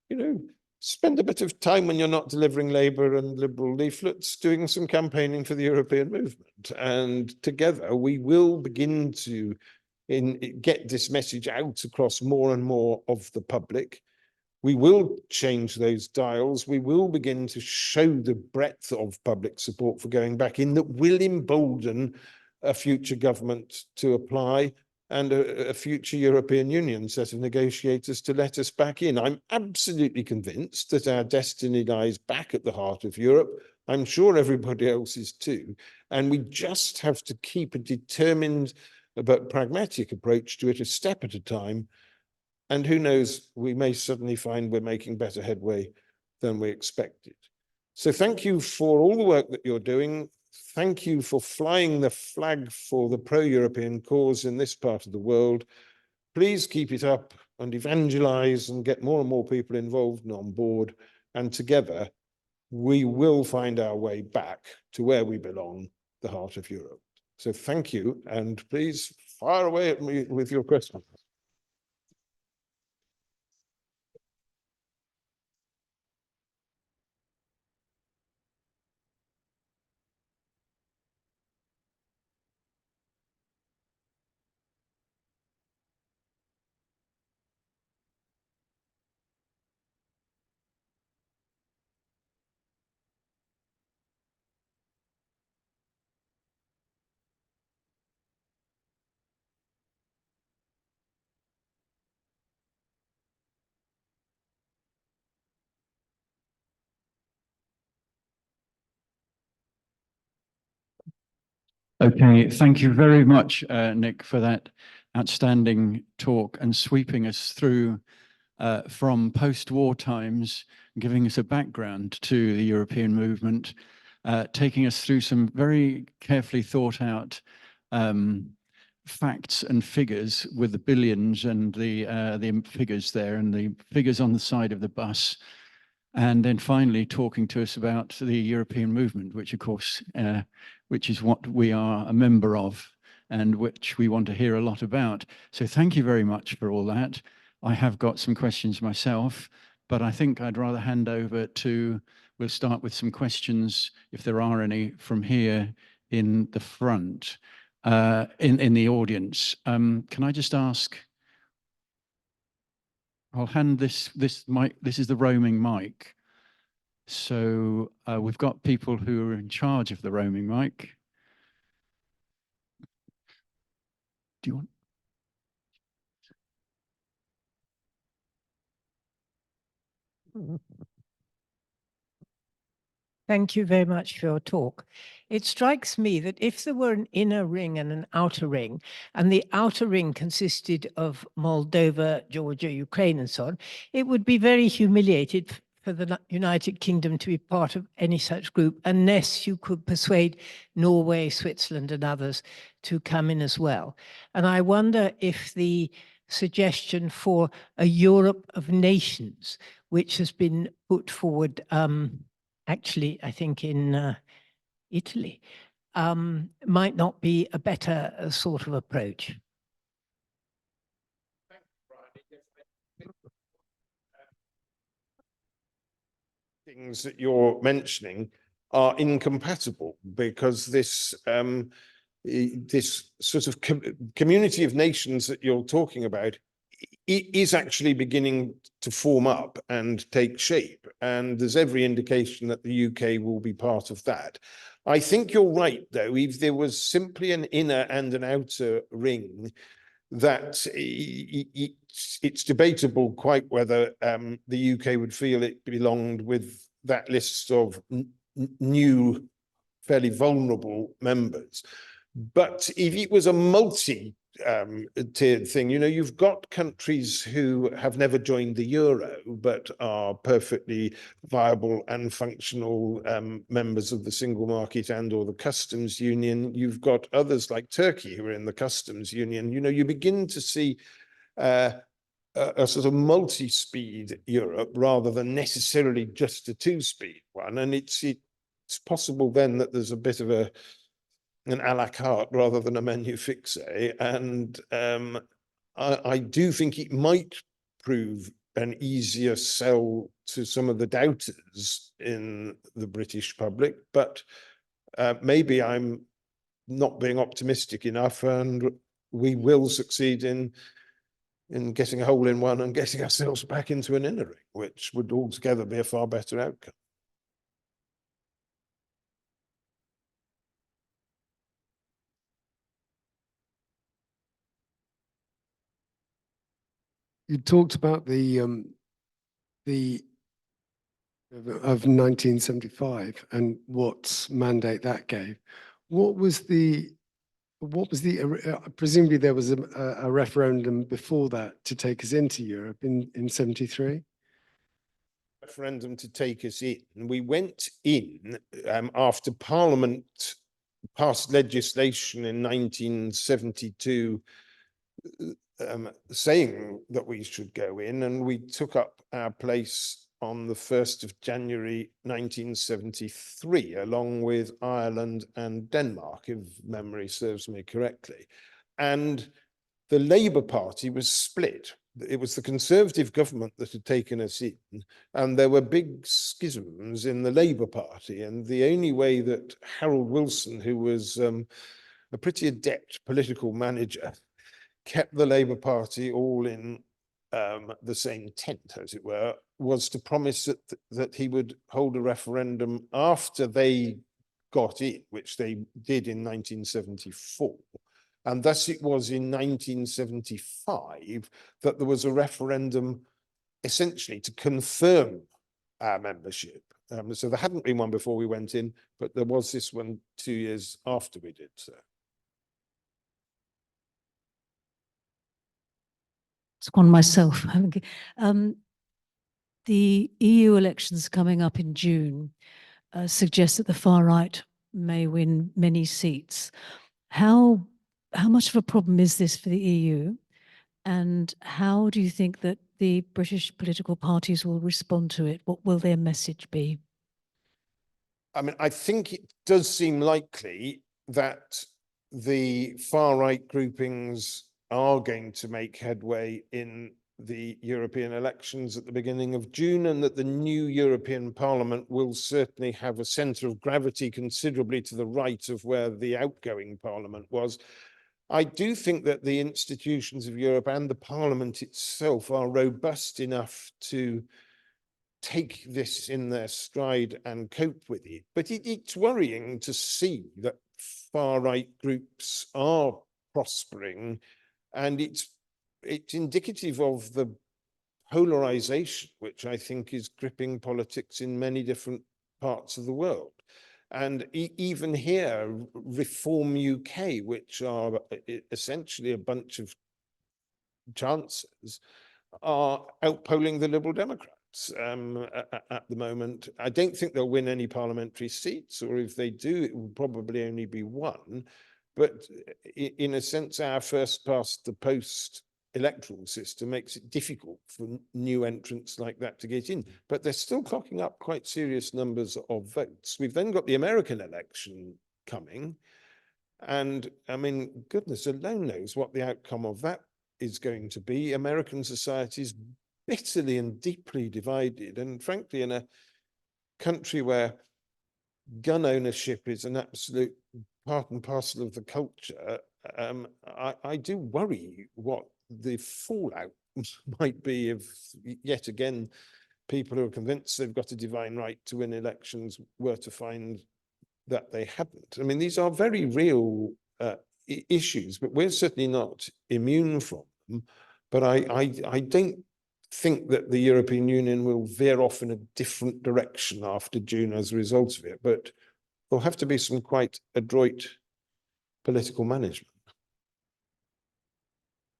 you know, spend a bit of time when you're not delivering Labour and Liberal leaflets doing some campaigning for the European movement. And together we will begin to get this message out across more and more of the public. We will change those dials. We will begin to show the breadth of public support for going back in that will embolden a future government to apply, and a future European Union set of negotiators to let us back in. I'm absolutely convinced that our destiny lies back at the heart of Europe. I'm sure everybody else is too. And we just have to keep a determined but pragmatic approach to it, a step at a time. And who knows, we may suddenly find we're making better headway than we expected. So thank you for all the work that you're doing. Thank you for flying the flag for the pro-European cause in this part of the world. Please keep it up and evangelize and get more and more people involved and on board. And together, we will find our way back to where we belong, the heart of Europe. So thank you, and please fire away at me with your questions. Okay, thank you very much, Nick, for that outstanding talk and sweeping us through from post-war times, giving us a background to the European movement, taking us through some very carefully thought out facts and figures with the billions and the figures there and the figures on the side of the bus. And then finally talking to us about the European movement, which of course, which is what we are a member of and which we want to hear a lot about. So thank you very much for all that. I have got some questions myself, but I think I'd rather hand over to, we'll start with some questions, if there are any, from here in the front, in the audience. Can I just ask, I'll hand this mic, this is the roaming mic. So we've got people who are in charge of the roaming mic. Do you want? Thank you very much for your talk. It strikes me that if there were an inner ring and an outer ring, and the outer ring consisted of Moldova, Georgia, Ukraine, and so on, it would be very humiliated for the United Kingdom to be part of any such group unless you could persuade Norway, Switzerland, and others to come in as well. And I wonder if the suggestion for a Europe of nations, which has been put forward actually, I think in Italy, might not be a better sort of approach. Things that you're mentioning are incompatible because this this sort of community of nations that you're talking about is actually beginning to form up and take shape. And there's every indication that the UK will be part of that. I think you're right, though, if there was simply an inner and an outer ring, that it's debatable quite whether the UK would feel it belonged with that list of new, fairly vulnerable members. But if it was a multi-tiered thing, you know, you've got countries who have never joined the euro, but are perfectly viable and functional members of the single market and or the customs union. You've got others like Turkey who are in the customs union. You know, you begin to see a sort of multi-speed Europe rather than necessarily just a two-speed one. And it's possible then that there's a bit of an a la carte rather than a menu fixe. And I do think it might prove an easier sell to some of the doubters in the British public, but maybe I'm not being optimistic enough, and we will succeed in getting a hole in one and getting ourselves back into an inner ring, which would altogether be a far better outcome. You talked about the of 1975 and what mandate that gave. What was the presumably there was a referendum before that to take us into Europe in 73? Referendum to take us in. We went in after Parliament passed legislation in 1972 saying that we should go in, and we took up our place on the 1st of January 1973, along with Ireland and Denmark, if memory serves me correctly. And the Labour Party was split. It was the Conservative government that had taken us in, and there were big schisms in the Labour Party. And the only way that Harold Wilson, who was a pretty adept political manager, kept the Labour Party all in the same tent, as it were, was to promise that he would hold a referendum after they got in, which they did in 1974. And thus it was in 1975 that there was a referendum essentially to confirm our membership. So there hadn't been one before we went in, but there was this one 2 years after we did so. It's one myself. The EU elections coming up in June suggest that the far right may win many seats. How much of a problem is this for the EU? And how do you think that the British political parties will respond to it? What will their message be? I mean, I think it does seem likely that the far right groupings are going to make headway in the European elections at the beginning of June, and that the new European Parliament will certainly have a centre of gravity considerably to the right of where the outgoing Parliament was. I do think that the institutions of Europe and the Parliament itself are robust enough to take this in their stride and cope with it. But it's worrying to see that far-right groups are prospering, and it's indicative of the polarization which I think is gripping politics in many different parts of the world. And even here, Reform UK, which are essentially a bunch of chancellors, are outpolling the Liberal Democrats at the moment. I don't think they'll win any parliamentary seats, or if they do, it will probably only be one. But in a sense, our first past the post electoral system makes it difficult for new entrants like that to get in. But they're still clocking up quite serious numbers of votes. We've then got the American election coming. And I mean, goodness alone knows what the outcome of that is going to be. American society is bitterly and deeply divided. And frankly, in a country where gun ownership is an absolute part and parcel of the culture, I do worry what the fallout might be if, yet again, people who are convinced they've got a divine right to win elections were to find that they hadn't. I mean, these are very real issues, but we're certainly not immune from them. But I don't think that the European Union will veer off in a different direction after June as a result of it. But there'll have to be some quite adroit political management.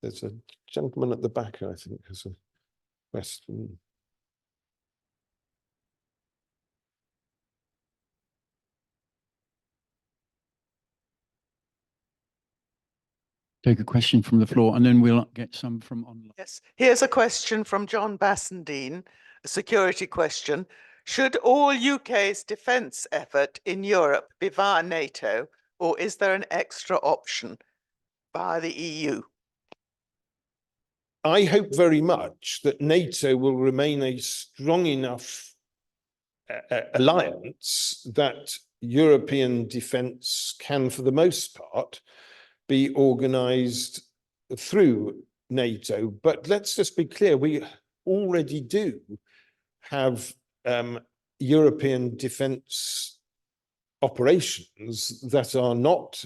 There's a gentleman at the back, I think, has a question. Take a question from the floor and then we'll get some from online. Yes, here's a question from John Bassendine, a security question. Should all UK's defence effort in Europe be via NATO, or is there an extra option via the EU? I hope very much that NATO will remain a strong enough alliance that European defence can, for the most part, be organised through NATO. But let's just be clear, we already do have European defence operations that are not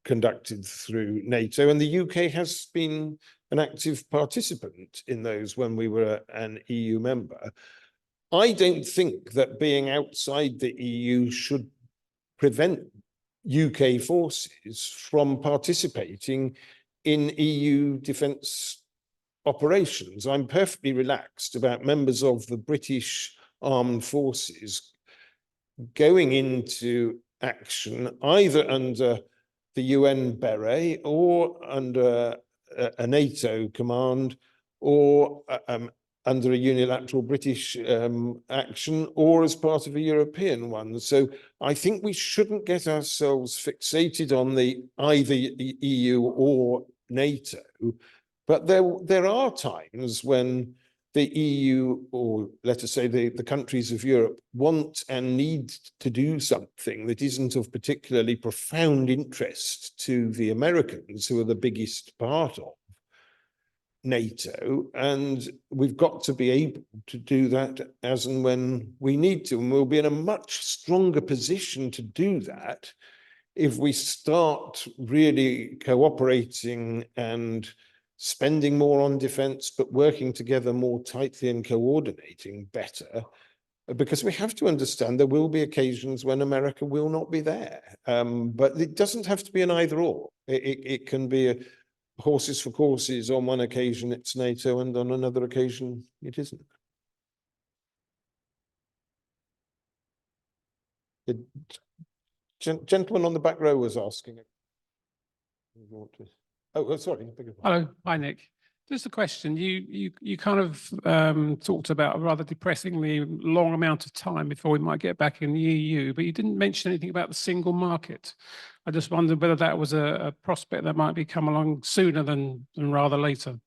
conducted through NATO, and the UK has been an active participant in those when we were an EU member. I don't think that being outside the EU should prevent UK forces from participating in EU defence operations. I'm perfectly relaxed about members of the British Armed Forces going into action either under the UN beret or under a NATO command, or under a unilateral British action, or as part of a European one. So I think we shouldn't get ourselves fixated on the either EU or NATO, but there are times when the EU, or let us say the countries of Europe, want and need to do something that isn't of particularly profound interest to the Americans, who are the biggest part of NATO, and we've got to be able to do that as and when we need to, and we'll be in a much stronger position to do that if we start really cooperating and spending more on defence, but working together more tightly and coordinating better, because we have to understand there will be occasions when America will not be there. But it doesn't have to be an either or. It can be horses for courses. On one occasion it's NATO and on another occasion it isn't. The gentleman on the back row was asking. Oh, sorry. I beg your pardon. Hello, hi Nick. Just a question. You kind of talked about a rather depressingly long amount of time before we might get back in the EU, but you didn't mention anything about the single market. I just wondered whether that was a prospect that might be come along sooner than rather later.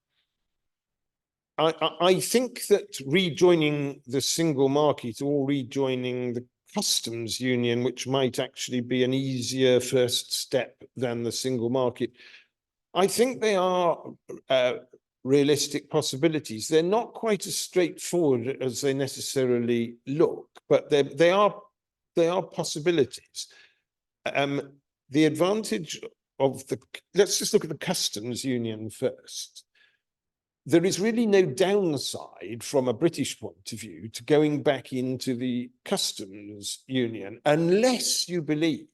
I think that rejoining the single market or rejoining the customs union, which might actually be an easier first step than the single market, I think they are realistic possibilities. They're not quite as straightforward as they necessarily look, but they are possibilities. The advantage of let's just look at the customs union first. There is really no downside from a British point of view to going back into the customs union unless you believe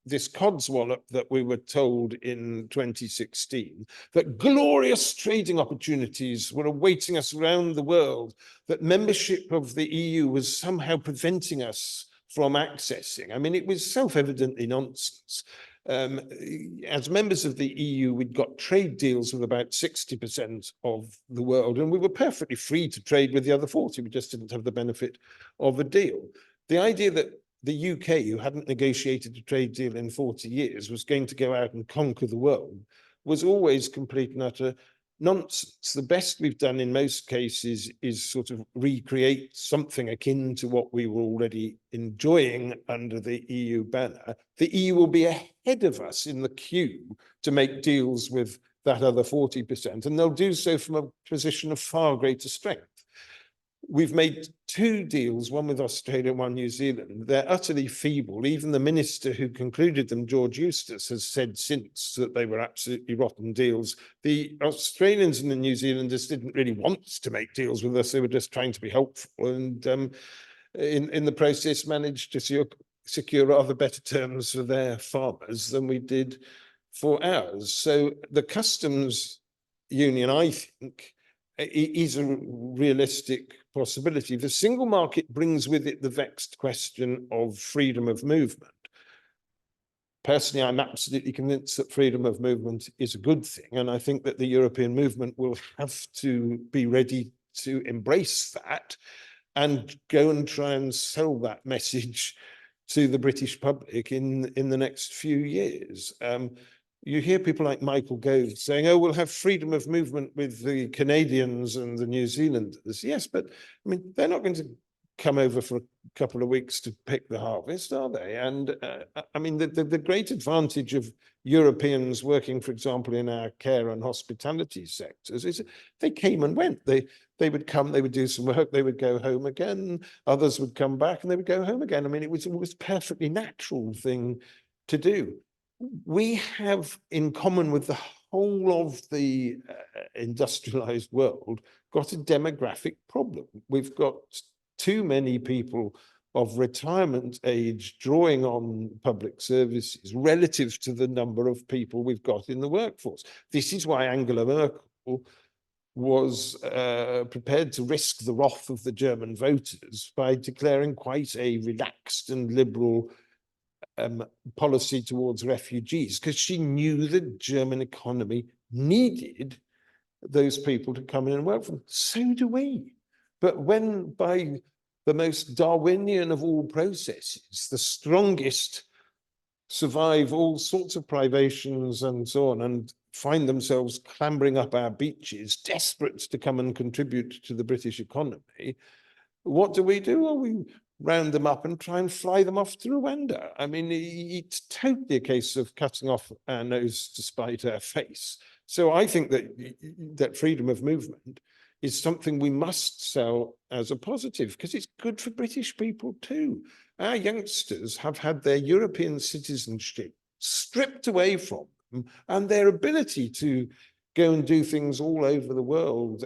this codswallop that we were told in 2016, that glorious trading opportunities were awaiting us around the world, that membership of the EU was somehow preventing us from accessing. I mean, it was self-evidently nonsense. As members of the EU, we'd got trade deals with about 60% of the world, and we were perfectly free to trade with the other 40. We just didn't have the benefit of a deal. The idea that the UK, who hadn't negotiated a trade deal in 40 years, was going to go out and conquer the world was always complete and utter nonsense. The best we've done in most cases is sort of recreate something akin to what we were already enjoying under the EU banner. The EU will be ahead of us in the queue to make deals with that other 40%, and they'll do so from a position of far greater strength. We've made 2 deals, one with Australia and one New Zealand. They're utterly feeble. Even the minister who concluded them, George Eustace, has said since that they were absolutely rotten deals. The Australians and the New Zealanders didn't really want to make deals with us. They were just trying to be helpful, and in the process managed to secure rather better terms for their farmers than we did for ours. So the customs union, I think, is a realistic possibility. The single market brings with it the vexed question of freedom of movement. Personally, I'm absolutely convinced that freedom of movement is a good thing, and I think that the European movement will have to be ready to embrace that and go and try and sell that message to the British public in the next few years. You hear people like Michael Gove saying, oh, we'll have freedom of movement with the Canadians and the New Zealanders. Yes, but I mean, they're not going to come over for a couple of weeks to pick the harvest, are they? And I mean, the great advantage of Europeans working, for example, in our care and hospitality sectors is they came and went. They would come, they would do some work, they would go home again. Others would come back and they would go home again. I mean, it was a perfectly natural thing to do. We have, in common with the whole of the industrialized world, got a demographic problem. We've got too many people of retirement age drawing on public services relative to the number of people we've got in the workforce. This is why Angela Merkel was prepared to risk the wrath of the German voters by declaring quite a relaxed and liberal policy towards refugees, because she knew the German economy needed those people to come in and work for them. So do we. But when, by the most Darwinian of all processes, the strongest survive all sorts of privations and so on, and find themselves clambering up our beaches, desperate to come and contribute to the British economy, what do? Well, we round them up and try and fly them off to Rwanda. I mean, it's totally a case of cutting off our nose to spite our face. So I think that freedom of movement is something we must sell as a positive, because it's good for British people too. Our youngsters have had their European citizenship stripped away from them, and their ability to go and do things all over the world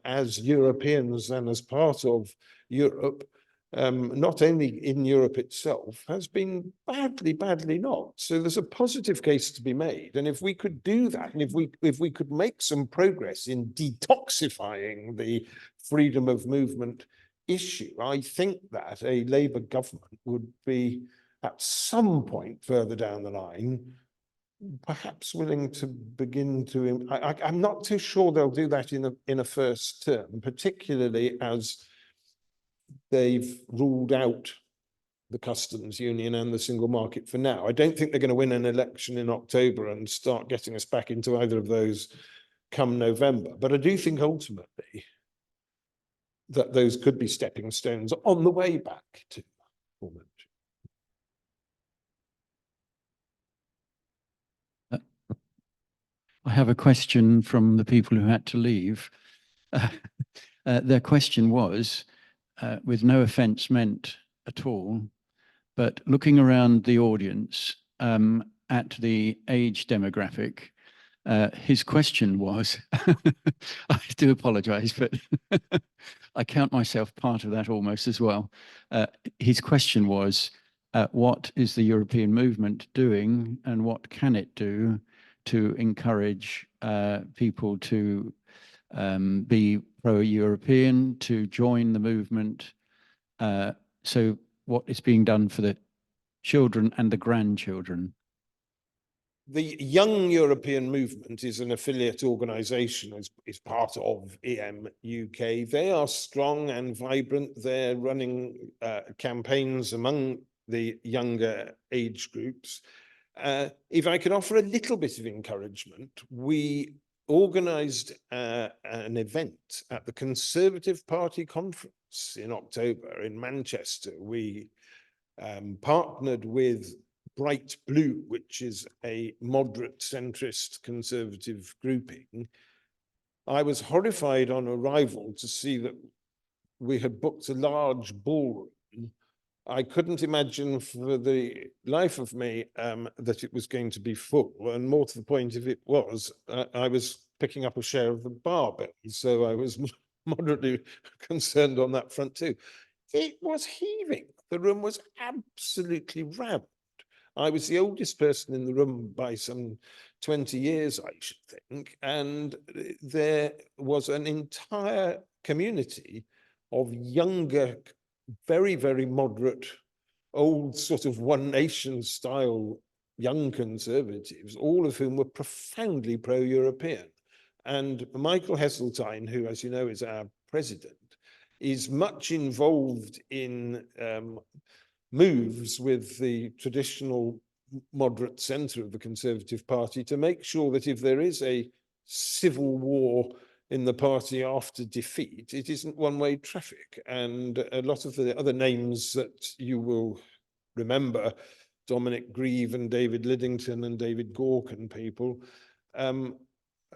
as Europeans and as part of Europe not only in Europe itself, has been badly not. So there's a positive case to be made. And if we could do that, and if we could make some progress in detoxifying the freedom of movement issue, I think that a Labour government would be at some point further down the line perhaps willing to begin to, I'm not too sure they'll do that in a first term, particularly as they've ruled out the customs union and the single market for now. I don't think they're going to win an election in October and start getting us back into either of those come November. But I do think ultimately that those could be stepping stones on the way back to full membership. I have a question from the people who had to leave. Their question was, with no offence meant at all, but looking around the audience at the age demographic, his question was, I do apologise, but I count myself part of that almost as well. His question was, what is the European movement doing and what can it do to encourage people to be pro-European, to join the movement? So what is being done for the children and the grandchildren? The Young European Movement is an affiliate organisation, is part of EM UK. They are strong and vibrant. They're running campaigns among the younger age groups. If I can offer a little bit of encouragement, we organised an event at the Conservative Party conference in October in Manchester. We partnered with Bright Blue, which is a moderate centrist conservative grouping. I was horrified on arrival to see that we had booked a large ballroom. I couldn't imagine for the life of me that it was going to be full, and more to the point, if it was, I was picking up a share of the bar bill, so I was moderately concerned on that front too. It was heaving. The room was absolutely rammed. I was the oldest person in the room by some 20 years, I should think, and there was an entire community of younger, very, very moderate, old sort of One Nation style young conservatives, all of whom were profoundly pro-European. And Michael Heseltine, who, as you know, is our president, is much involved in moves with the traditional moderate centre of the Conservative Party to make sure that if there is a civil war in the party after defeat, it isn't one-way traffic. And a lot of the other names that you will remember, Dominic Grieve and David Liddington and David Gork and people,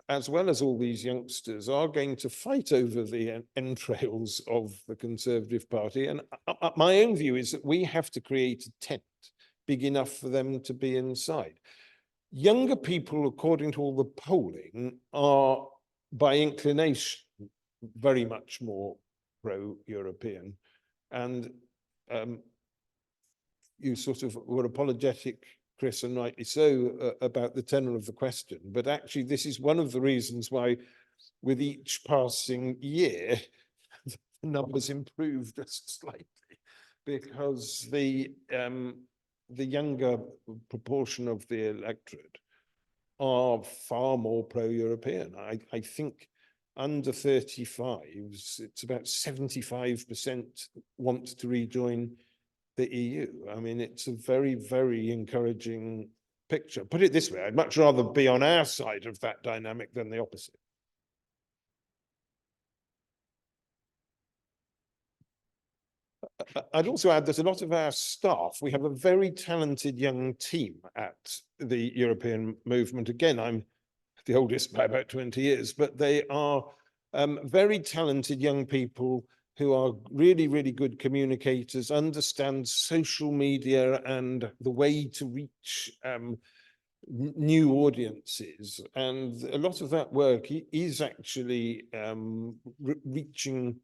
as well as all these youngsters, are going to fight over the entrails of the Conservative Party. And my own view is that we have to create a tent big enough for them to be inside. Younger people, according to all the polling, are by inclination very much more pro-European. And you sort of were apologetic, Chris, and rightly so, about the tenor of the question. But actually, this is one of the reasons why, with each passing year, the numbers improve just slightly, because the younger proportion of the electorate are far more pro-European. I think under 35s, it's about 75% want to rejoin the EU. I mean, it's a very, very encouraging picture. Put it this way, I'd much rather be on our side of that dynamic than the opposite. I'd also add that a lot of our staff, we have a very talented young team at the European movement. Again, I'm the oldest by about 20 years, but they are very talented young people who are really, really good communicators, understand social media and the way to reach new audiences. And a lot of that work is actually reaching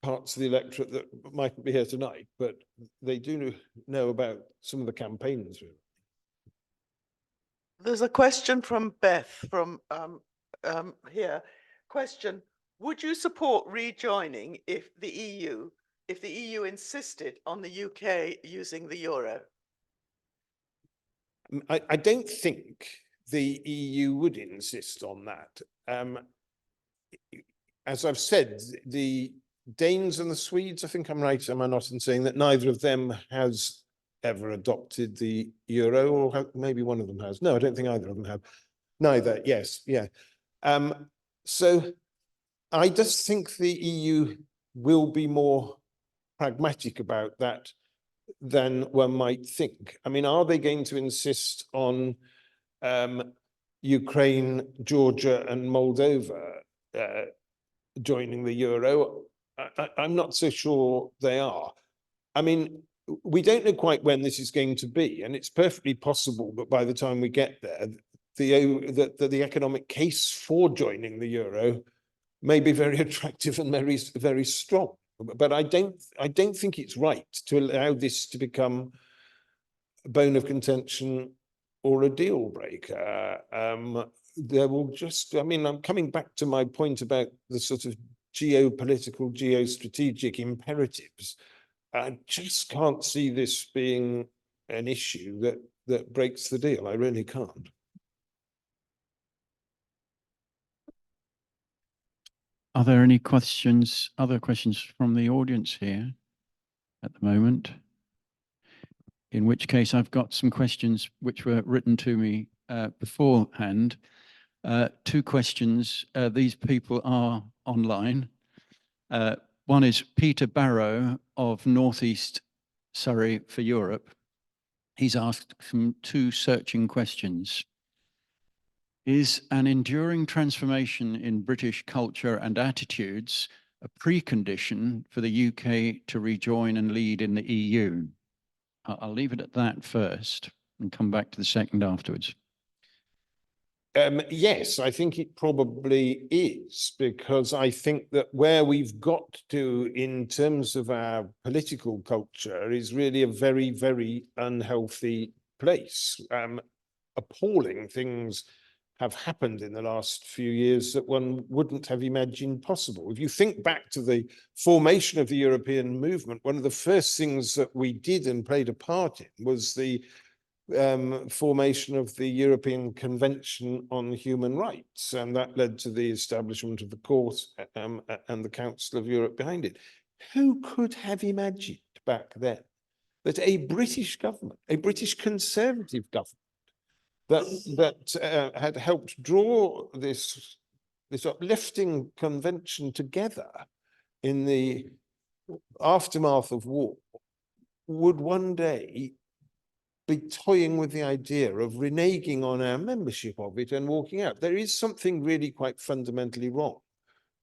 parts of the electorate that mightn't be here tonight, but they do know about some of the campaigns. There's a question from Beth from here. Question: would you support rejoining if the EU insisted on the UK using the euro? I don't think the EU would insist on that. As I've said, the Danes and the Swedes, I think I'm right, am I not, in saying that neither of them has ever adopted the euro, or maybe one of them has. No, I don't think either of them have. Neither, yes, yeah. So I just think the EU will be more pragmatic about that than one might think. I mean, are they going to insist on Ukraine, Georgia, and Moldova joining the euro? I'm not so sure they are. I mean, we don't know quite when this is going to be, and it's perfectly possible that by the time we get there, the economic case for joining the euro may be very attractive and very, very strong. But I don't think it's right to allow this to become a bone of contention or a deal breaker. There will just, I mean, I'm coming back to my point about the sort of geopolitical, geostrategic imperatives. I just can't see this being an issue that breaks the deal. I really can't. Are there any questions, other questions from the audience here at the moment? In which case, I've got some questions which were written to me beforehand. Two questions. These people are online. One is Peter Barrow of Northeast Surrey for Europe. He's asked some two searching questions. Is an enduring transformation in British culture and attitudes a precondition for the UK to rejoin and lead in the EU? I'll leave it at that first and come back to the second afterwards. Yes, I think it probably is, because I think that where we've got to in terms of our political culture is really a very, very unhealthy place. Appalling things have happened in the last few years that one wouldn't have imagined possible. If you think back to the formation of the European movement, one of the first things that we did and played a part in was the formation of the European Convention on Human Rights, and that led to the establishment of the Court and the Council of Europe behind it. Who could have imagined back then that a British government, a British Conservative government, that had helped draw this uplifting convention together in the aftermath of war, would one day be toying with the idea of reneging on our membership of it and walking out? There is something really quite fundamentally wrong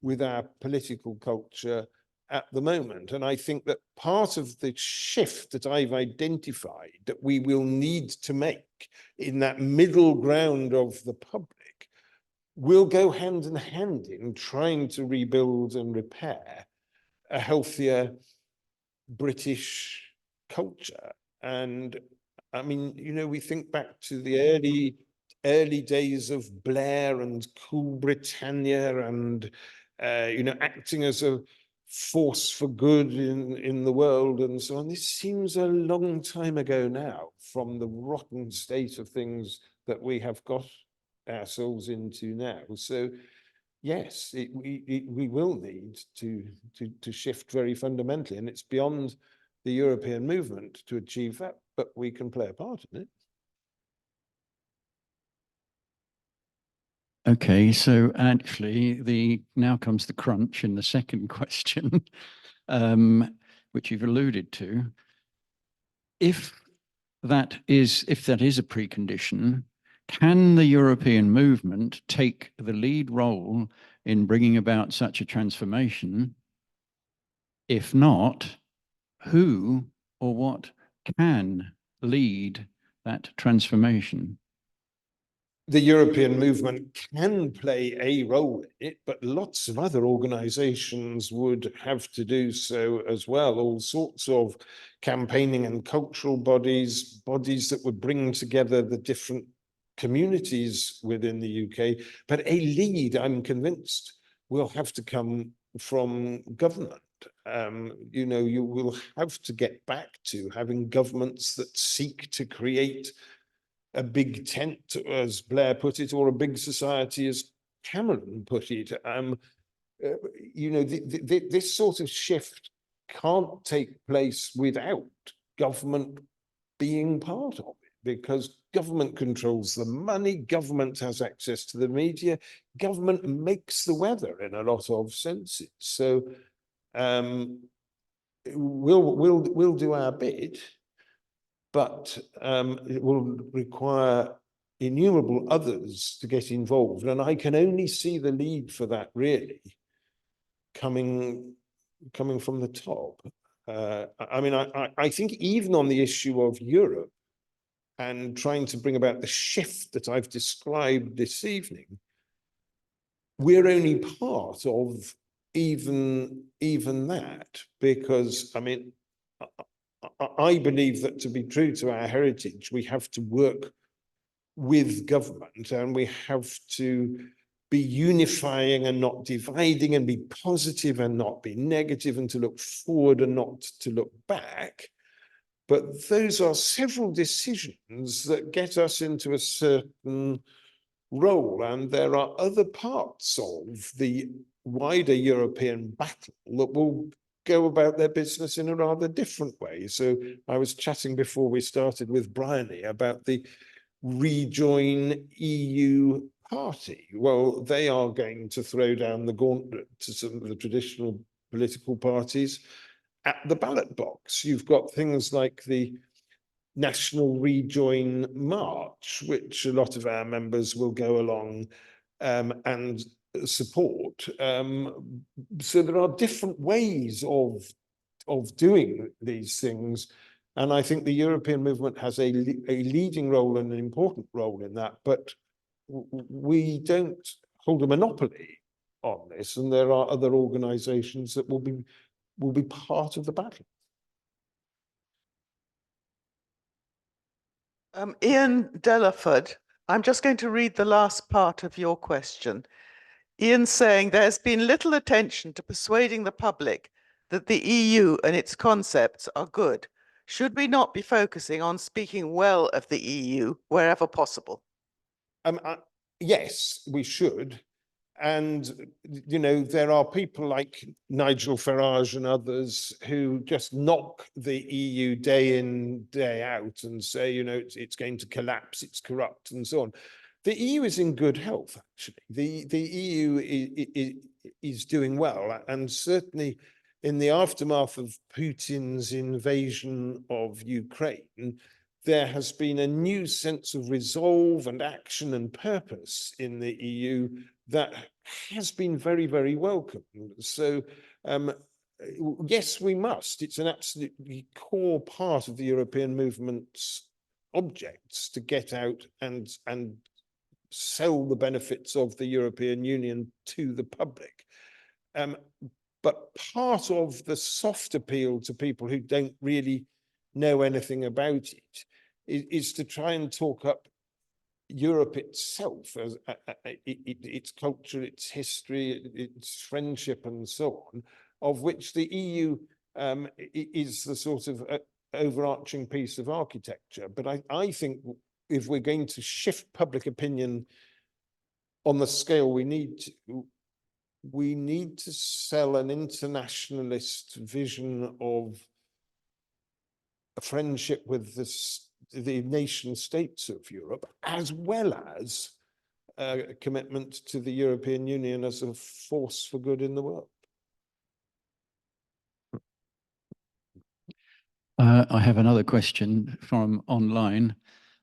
with our political culture at the moment. And I think that part of the shift that I've identified that we will need to make in that middle ground of the public will go hand in hand in trying to rebuild and repair a healthier British culture. And I mean, you know, we think back to the early days of Blair and Cool Britannia and, you know, acting as a force for good in the world and so on. This seems a long time ago now from the rotten state of things that we have got ourselves into now. So yes, we will need to shift very fundamentally, and it's beyond the European movement to achieve that, but we can play a part in it. Okay, so actually now comes the crunch in the second question, which you've alluded to. If that is a precondition, can the European movement take the lead role in bringing about such a transformation? If not, who or what can lead that transformation? the European movement can play a role in it, but lots of other organizations would have to do so as well. All sorts of campaigning and cultural bodies, bodies that would bring together the different communities within the UK. But a lead, I'm convinced, will have to come from government. You know, you will have to get back to having governments that seek to create a big tent, as Blair put it, or a big society, as Cameron put it. You know, this sort of shift can't take place without government being part of it, because government controls the money, government has access to the media, government makes the weather in a lot of senses. So we'll do our bit, but it will require innumerable others to get involved. And I can only see the lead for that really coming from the top. I mean, I think even on the issue of Europe and trying to bring about the shift that I've described this evening, we're only part of even that, because I mean, I believe that to be true to our heritage, we have to work with government, and we have to be unifying and not dividing, and be positive and not be negative, and to look forward and not to look back. But those are several decisions that get us into a certain role, and there are other parts of the wider European battle that will go about their business in a rather different way. So I was chatting before we started with Bryony about the Rejoin EU party. Well, they are going to throw down the gauntlet to some of the traditional political parties at the ballot box. You've got things like the National Rejoin March, which a lot of our members will go along and support. So there are different ways of doing these things. And I think the European movement has a leading role and an important role in that, but we don't hold a monopoly on this. And there are other organizations that will be part of the battle. Ian Delaford, I'm just going to read the last part of your question. Ian's saying there's been little attention to persuading the public that the EU and its concepts are good. Should we not be focusing on speaking well of the EU wherever possible? Yes, we should. And, you know, there are people like Nigel Farage and others who just knock the EU day in, day out and say, you know, it's going to collapse, it's corrupt and so on. The EU is in good health, actually. The EU is doing well, and certainly in the aftermath of Putin's invasion of Ukraine, there has been a new sense of resolve and action and purpose in the EU that has been very, very welcome. So, yes, we must. It's an absolutely core part of the European movement's objects to get out and sell the benefits of the European Union to the public. But part of the soft appeal to people who don't really know anything about it is to try and talk up Europe itself, as its culture, its history, its friendship, and so on, of which the EU is the sort of overarching piece of architecture. But I think if we're going to shift public opinion on the scale we need to sell an internationalist vision of a friendship with the nation states of Europe, as well as a commitment to the European Union as a force for good in the world. I have another question from online,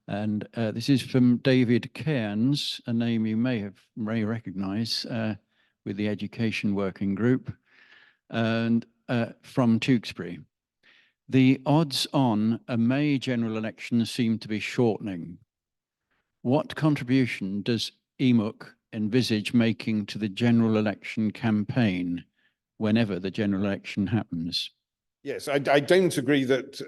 and this is from David Cairns, a name you may recognise with the Education Working Group, and from Tewkesbury. The odds on a May general election seem to be shortening. what contribution does EMUC envisage making to the general election campaign whenever the general election happens? Yes, I don't agree that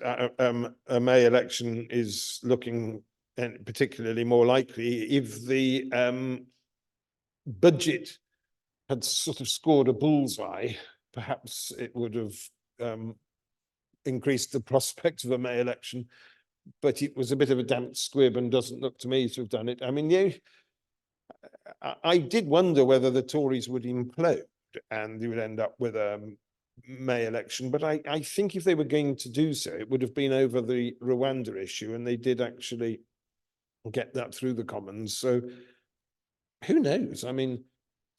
a May election is looking particularly more likely. If the budget had sort of scored a bullseye, perhaps it would have increased the prospect of a May election. But it was a bit of a damp squib and doesn't look to me to have done it. I mean, I did wonder whether the Tories would implode and you would end up with a May election. But I think if they were going to do so, it would have been over the Rwanda issue, and they did actually get that through the Commons. So who knows? I mean,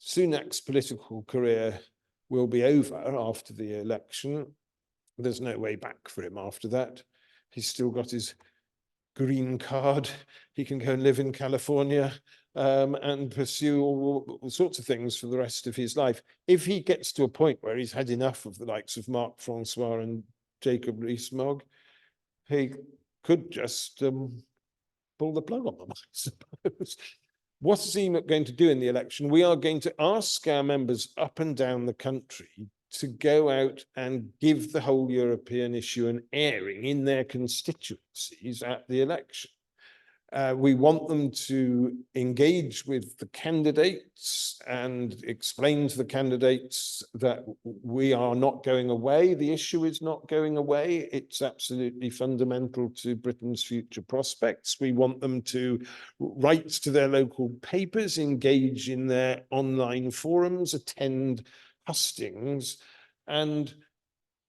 Sunak's political career will be over after the election. There's no way back for him after that. He's still got his green card. He can go and live in California and pursue all sorts of things for the rest of his life. If he gets to a point where he's had enough of the likes of Mark Francois and Jacob Rees-Mogg, he could just pull the plug on them, I suppose. What is EMUC going to do in the election? We are going to ask our members up and down the country to go out and give the whole European issue an airing in their constituencies at the election. We want them to engage with the candidates and explain to the candidates that we are not going away. The issue is not going away. It's absolutely fundamental to Britain's future prospects. We want them to write to their local papers, engage in their online forums, attend hustings, and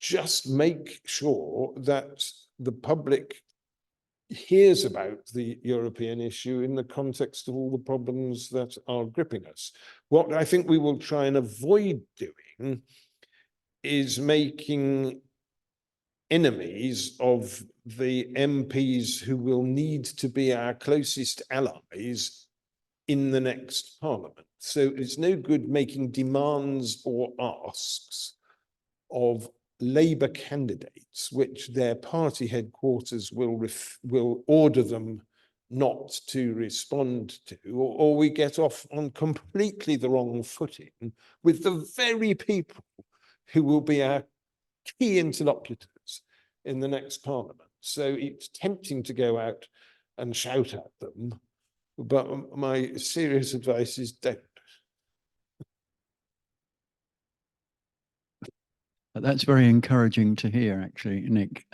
just make sure that the public hears about the European issue in the context of all the problems that are gripping us. What I think we will try and avoid doing is making enemies of the MPs who will need to be our closest allies in the next Parliament. So it's no good making demands or asks of Labour candidates, which their party headquarters will order them not to respond to, or we get off on completely the wrong footing with the very people who will be our key interlocutors in the next Parliament. So it's tempting to go out and shout at them, but my serious advice is don't. That's very encouraging to hear, actually, Nick,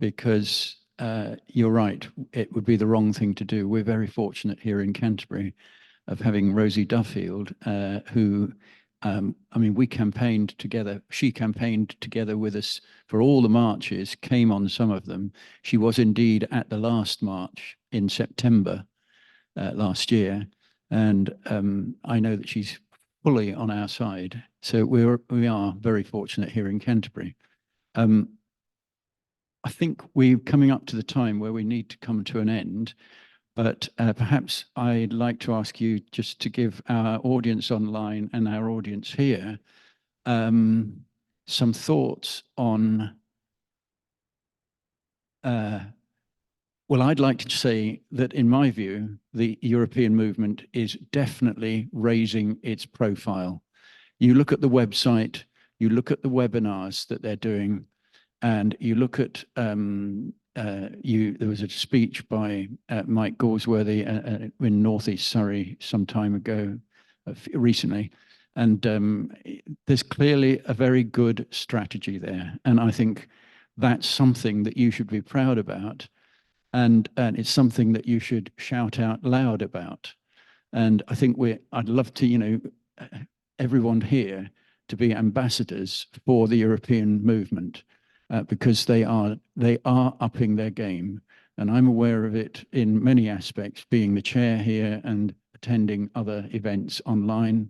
because you're right, it would be the wrong thing to do. We're very fortunate here in Canterbury of having Rosie Duffield, who, I mean, we campaigned together. She campaigned together with us for all the marches, came on some of them. She was indeed at the last march in September last year. And I know that she's fully on our side. So we are very fortunate here in Canterbury. I think we're coming up to the time where we need to come to an end, but perhaps I'd like to ask you just to give our audience online and our audience here some thoughts on, well, I'd like to say that in my view, the European movement is definitely raising its profile. You look at the website, you look at the webinars that they're doing, and you look at, there was a speech by Mike Goresworthy in Northeast Surrey some time ago, recently, and there's clearly a very good strategy there. And I think that's something that you should be proud about, and it's something that you should shout out loud about. And I think I'd love to, you know, everyone here to be ambassadors for the European movement, because they are upping their game. And I'm aware of it in many aspects, being the chair here and attending other events online.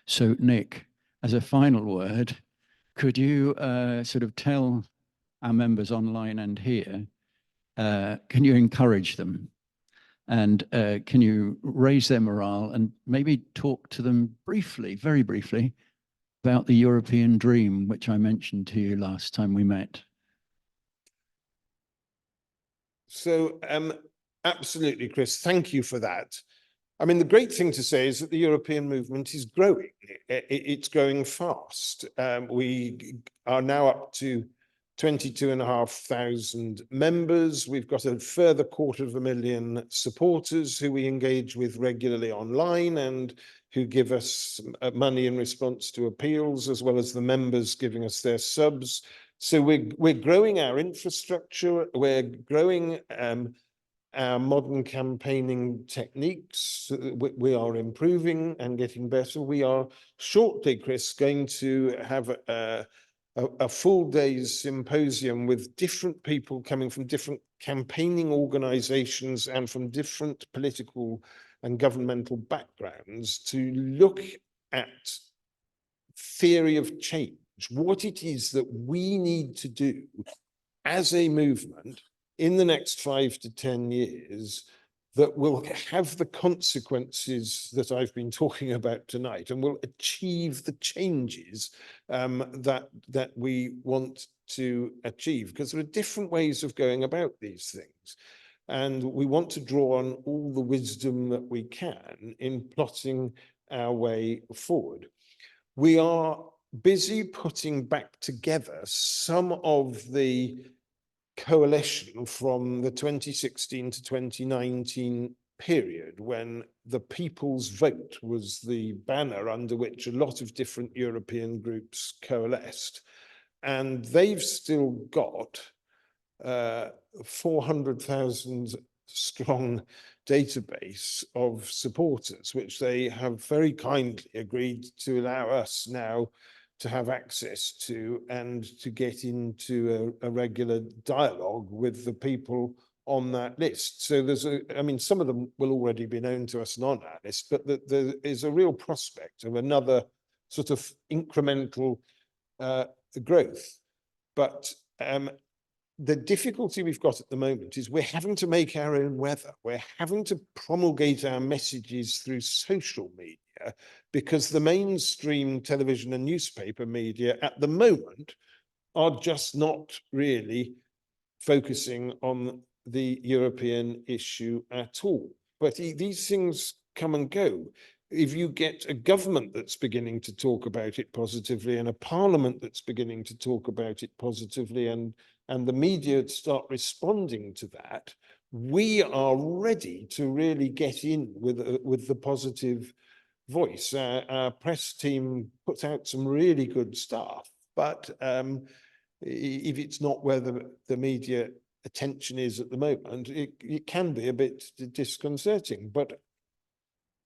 So Nick, as a final word, could you sort of tell our members online and here, can you encourage them? And can you raise their morale and maybe talk to them briefly, very briefly, about the European dream, which I mentioned to you last time we met? So Absolutely, Chris. Thank you for that. I mean, the great thing to say is that the European movement is growing. It's growing fast. We are now up to 22,500 members. We've got a further 250,000 supporters who we engage with regularly online and who give us money in response to appeals, as well as the members giving us their subs. So we're growing our infrastructure. We're growing our modern campaigning techniques. We are improving and getting better. We are shortly, Chris, going to have a full day's symposium with different people coming from different campaigning organizations and from different political and governmental backgrounds to look at theory of change, what it is that we need to do as a movement in the next 5 to 10 years that will have the consequences that I've been talking about tonight and will achieve the changes that we want to achieve, because there are different ways of going about these things. And we want to draw on all the wisdom that we can in plotting our way forward. We are busy putting back together some of the coalition from the 2016 to 2019 period, when the People's Vote was the banner under which a lot of different European groups coalesced. And they've still got 400,000 strong database of supporters, which they have very kindly agreed to allow us now to have access to and to get into a regular dialogue with the people on that list. So there's I mean, some of them will already be known to us and on our list, but there is a real prospect of another sort of incremental growth. But the difficulty we've got at the moment is we're having to make our own weather. We're having to promulgate our messages through social media, because the mainstream television and newspaper media at the moment are just not really focusing on the European issue at all. But these things come and go. If you get a government that's beginning to talk about it positively and a parliament that's beginning to talk about it positively, and the media start responding to that, we are ready to really get in with the positive voice. Our press team puts out some really good stuff, but if it's not where the media attention is at the moment, it can be a bit disconcerting. But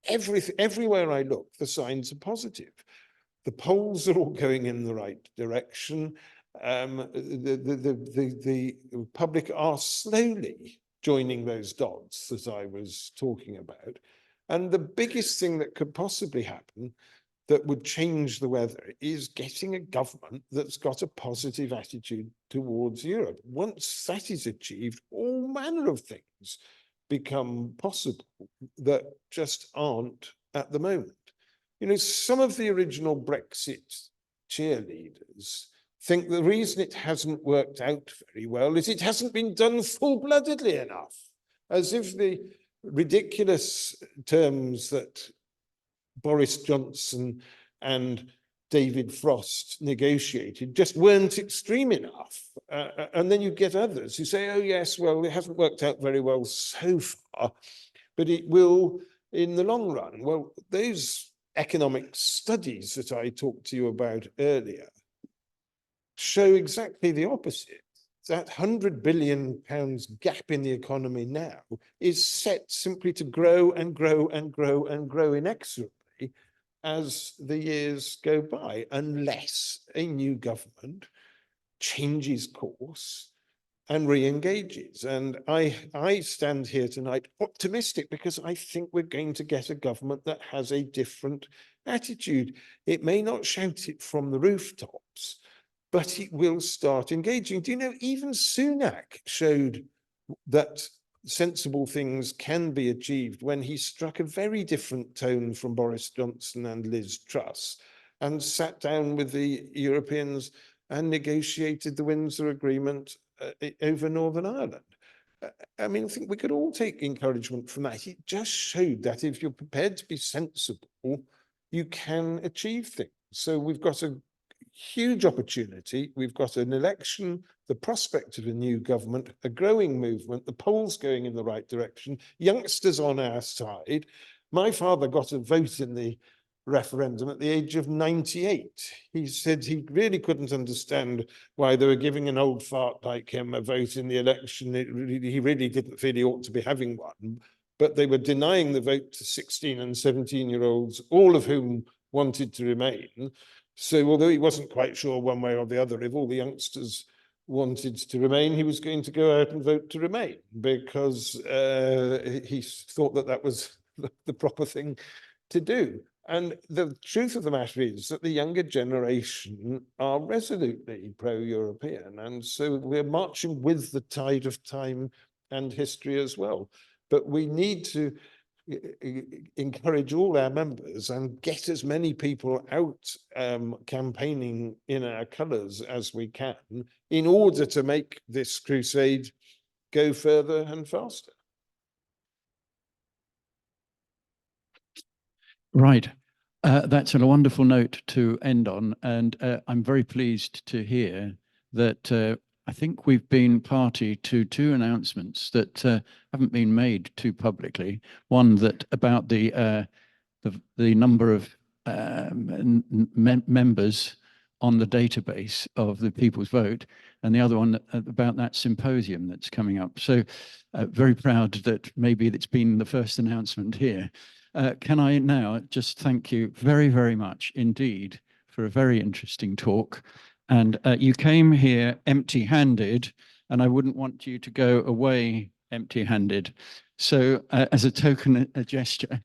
everywhere I look, the signs are positive. The polls are all going in the right direction. The public are slowly joining those dots that I was talking about. And the biggest thing that could possibly happen that would change the weather is getting a government that's got a positive attitude towards Europe. Once that is achieved, all manner of things become possible that just aren't at the moment. You know, some of the original Brexit cheerleaders think the reason it hasn't worked out very well is it hasn't been done full-bloodedly enough, as if the ridiculous terms that Boris Johnson and David Frost negotiated just weren't extreme enough. And then you get others who say, oh yes, well, it hasn't worked out very well so far, but it will in the long run. Well, those economic studies that I talked to you about earlier show exactly the opposite. That £100 billion gap in the economy now is set simply to grow and grow and grow and grow inexorably as the years go by, unless a new government changes course and re-engages. And I stand here tonight optimistic, because I think we're going to get a government that has a different attitude. It may not shout it from the rooftops, but it will start engaging. Do you know, even Sunak showed that sensible things can be achieved when he struck a very different tone from Boris Johnson and Liz Truss and sat down with the Europeans and negotiated the Windsor Agreement over Northern Ireland. I mean, I think we could all take encouragement from that. It just showed that if you're prepared to be sensible, you can achieve things. So we've got a huge opportunity. We've got an election, the prospect of a new government, a growing movement, the polls going in the right direction, youngsters on our side. My father got a vote in the referendum at the age of 98. He said he really couldn't understand why they were giving an old fart like him a vote in the election. He really didn't feel he ought to be having one, but they were denying the vote to 16 and 17-year-olds, all of whom wanted to remain. So although he wasn't quite sure one way or the other, if all the youngsters wanted to remain, he was going to go out and vote to remain, because he thought that that was the proper thing to do. And the truth of the matter is that the younger generation are resolutely pro-European. And so we're marching with the tide of time and history as well. But we need to encourage all our members and get as many people out campaigning in our colours as we can in order to make this crusade go further and faster. Right. That's a wonderful note to end on. And I'm very pleased to hear that I think we've been party to two announcements that haven't been made too publicly. One that about the number of members on the database of the People's Vote, and the other one about that symposium that's coming up. So very proud that maybe it's been the first announcement here. Can I now just thank you very, very much indeed for a very interesting talk. And you came here empty-handed, and I wouldn't want you to go away empty-handed. So as a token, a gesture,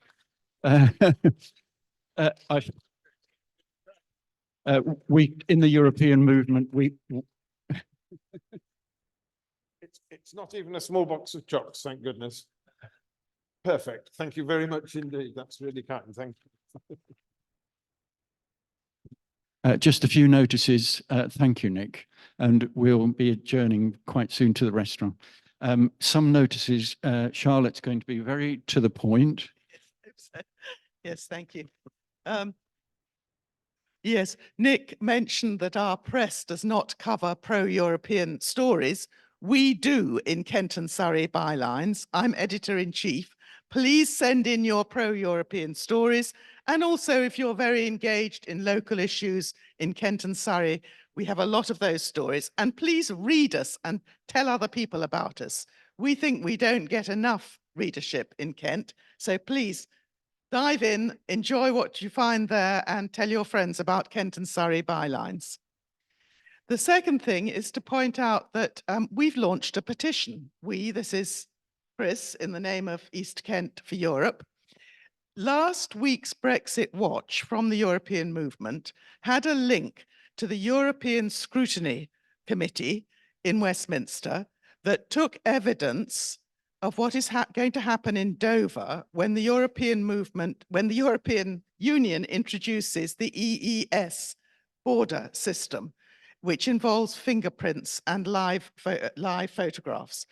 we in the European movement, It's not even a small box of chocolates, thank goodness. Perfect. Thank you very much indeed. That's really kind. Thank you. just a few notices. Thank you, Nick. And we'll be adjourning quite soon to the restaurant. Some notices. Charlotte's going to be very to the point. Yes, thank you. Yes, Nick mentioned that our press does not cover pro-European stories. We do in Kent and Surrey bylines. I'm editor-in-chief. Please send in your pro-European stories. And also, if you're very engaged in local issues in Kent and Surrey, we have a lot of those stories. And please read us and tell other people about us. We think we don't get enough readership in Kent. So please dive in, enjoy what you find there, and tell your friends about Kent and Surrey bylines. The second thing is to point out that we've launched a petition. This is Chris, in the name of East Kent for Europe. Last week's Brexit Watch from the European movement had a link to the European Scrutiny Committee in Westminster that took evidence of what is going to happen in Dover when the European Union introduces the EES border system, which involves fingerprints and live photographs.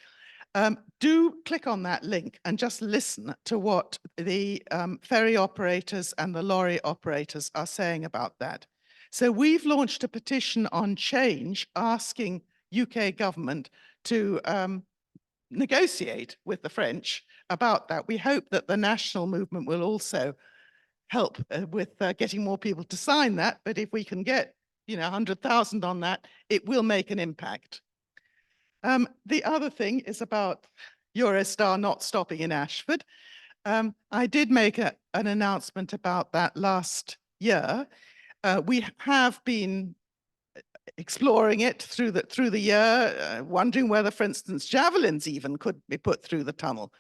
Do click on that link and just listen to what the ferry operators and the lorry operators are saying about that. So we've launched a petition on Change asking UK government to negotiate with the French about that. We hope that the national movement will also help with getting more people to sign that. But if we can get 100,000 on that, it will make an impact. The other thing is about Eurostar not stopping in Ashford. I did make an announcement about that last year. We have been exploring it through the year, wondering whether, for instance, javelins even could be put through the tunnel.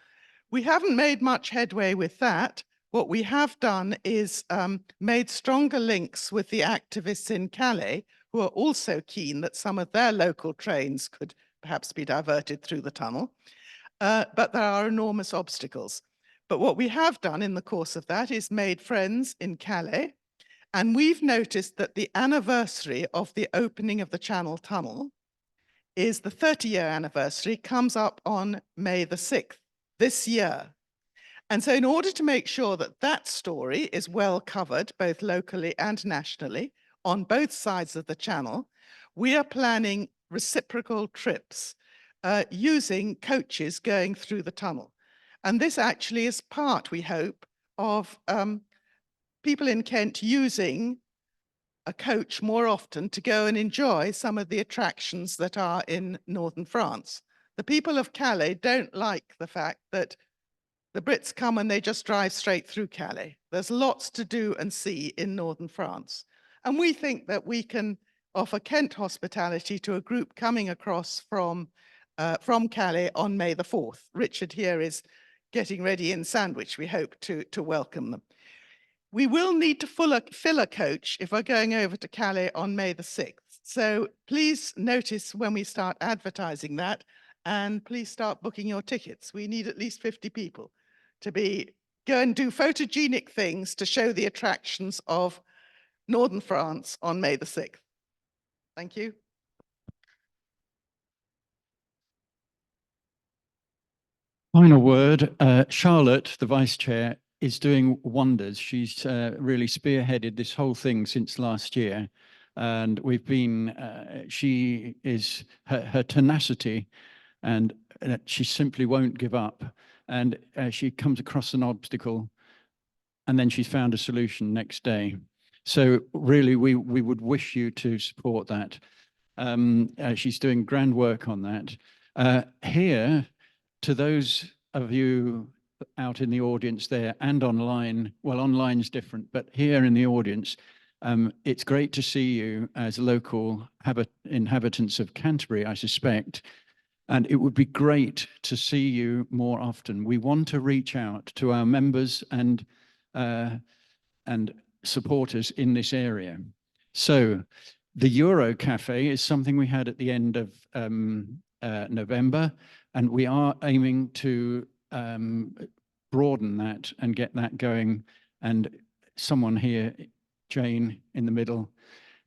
We haven't made much headway with that. What we have done is made stronger links with the activists in Calais, who are also keen that some of their local trains could perhaps be diverted through the tunnel. But there are enormous obstacles. But what we have done in the course of that is made friends in Calais. And we've noticed that the anniversary of the opening of the Channel Tunnel is the 30-year anniversary, comes up on May the 6th this year. And so in order to make sure that that story is well covered, both locally and nationally, on both sides of the channel, we are planning reciprocal trips using coaches going through the tunnel. And this actually is part, we hope, of people in Kent using a coach more often to go and enjoy some of the attractions that are in northern France. The people of Calais don't like the fact that the Brits come and they just drive straight through Calais. There's lots to do and see in northern France. And we think that we can offer Kent hospitality to a group coming across from Calais on May the 4th. Richard here is getting ready in Sandwich, we hope, to welcome them. We will need to fill a coach if we're going over to Calais on May the 6th. So please notice when we start advertising that, and please start booking your tickets. We need at least 50 people to go and do photogenic things to show the attractions of northern France on May the 6th. Thank you. Final word, Charlotte, the vice chair, is doing wonders. She's really spearheaded this whole thing since last year. And we've been, she is, her tenacity, and she simply won't give up. And she comes across an obstacle and then she's found a solution next day. So really, we would wish you to support that. She's doing grand work on that. Here, to those of you out in the audience there and online, well, online's different, but here in the audience, it's great to see you as local inhabitants of Canterbury, I suspect. And it would be great to see you more often. We want to reach out to our members and supporters in this area. So the Euro Cafe is something we had at the end of November, and we are aiming to broaden that and get that going. And someone here, Jane in the middle,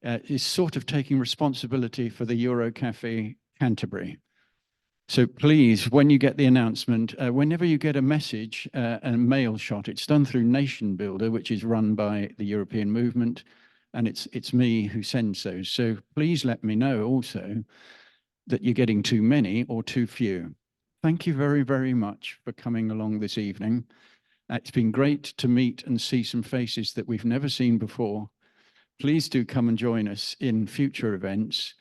is sort of taking responsibility for the Euro Cafe Canterbury. So please, when you get the announcement, whenever you get a message, a mail shot, it's done through Nation Builder, which is run by the European Movement, and it's me who sends those. So please let me know also that you're getting too many or too few. Thank you very, very much for coming along this evening. It's been great to meet and see some faces that we've never seen before. Please do come and join us in future events.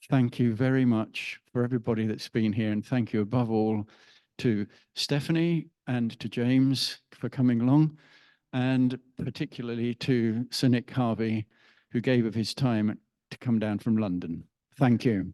Thank you very much for everybody that's been here, and thank you above all to Stephanie and to James for coming along, and particularly to Sir Nick Harvey, who gave of his time to come down from London. Thank you.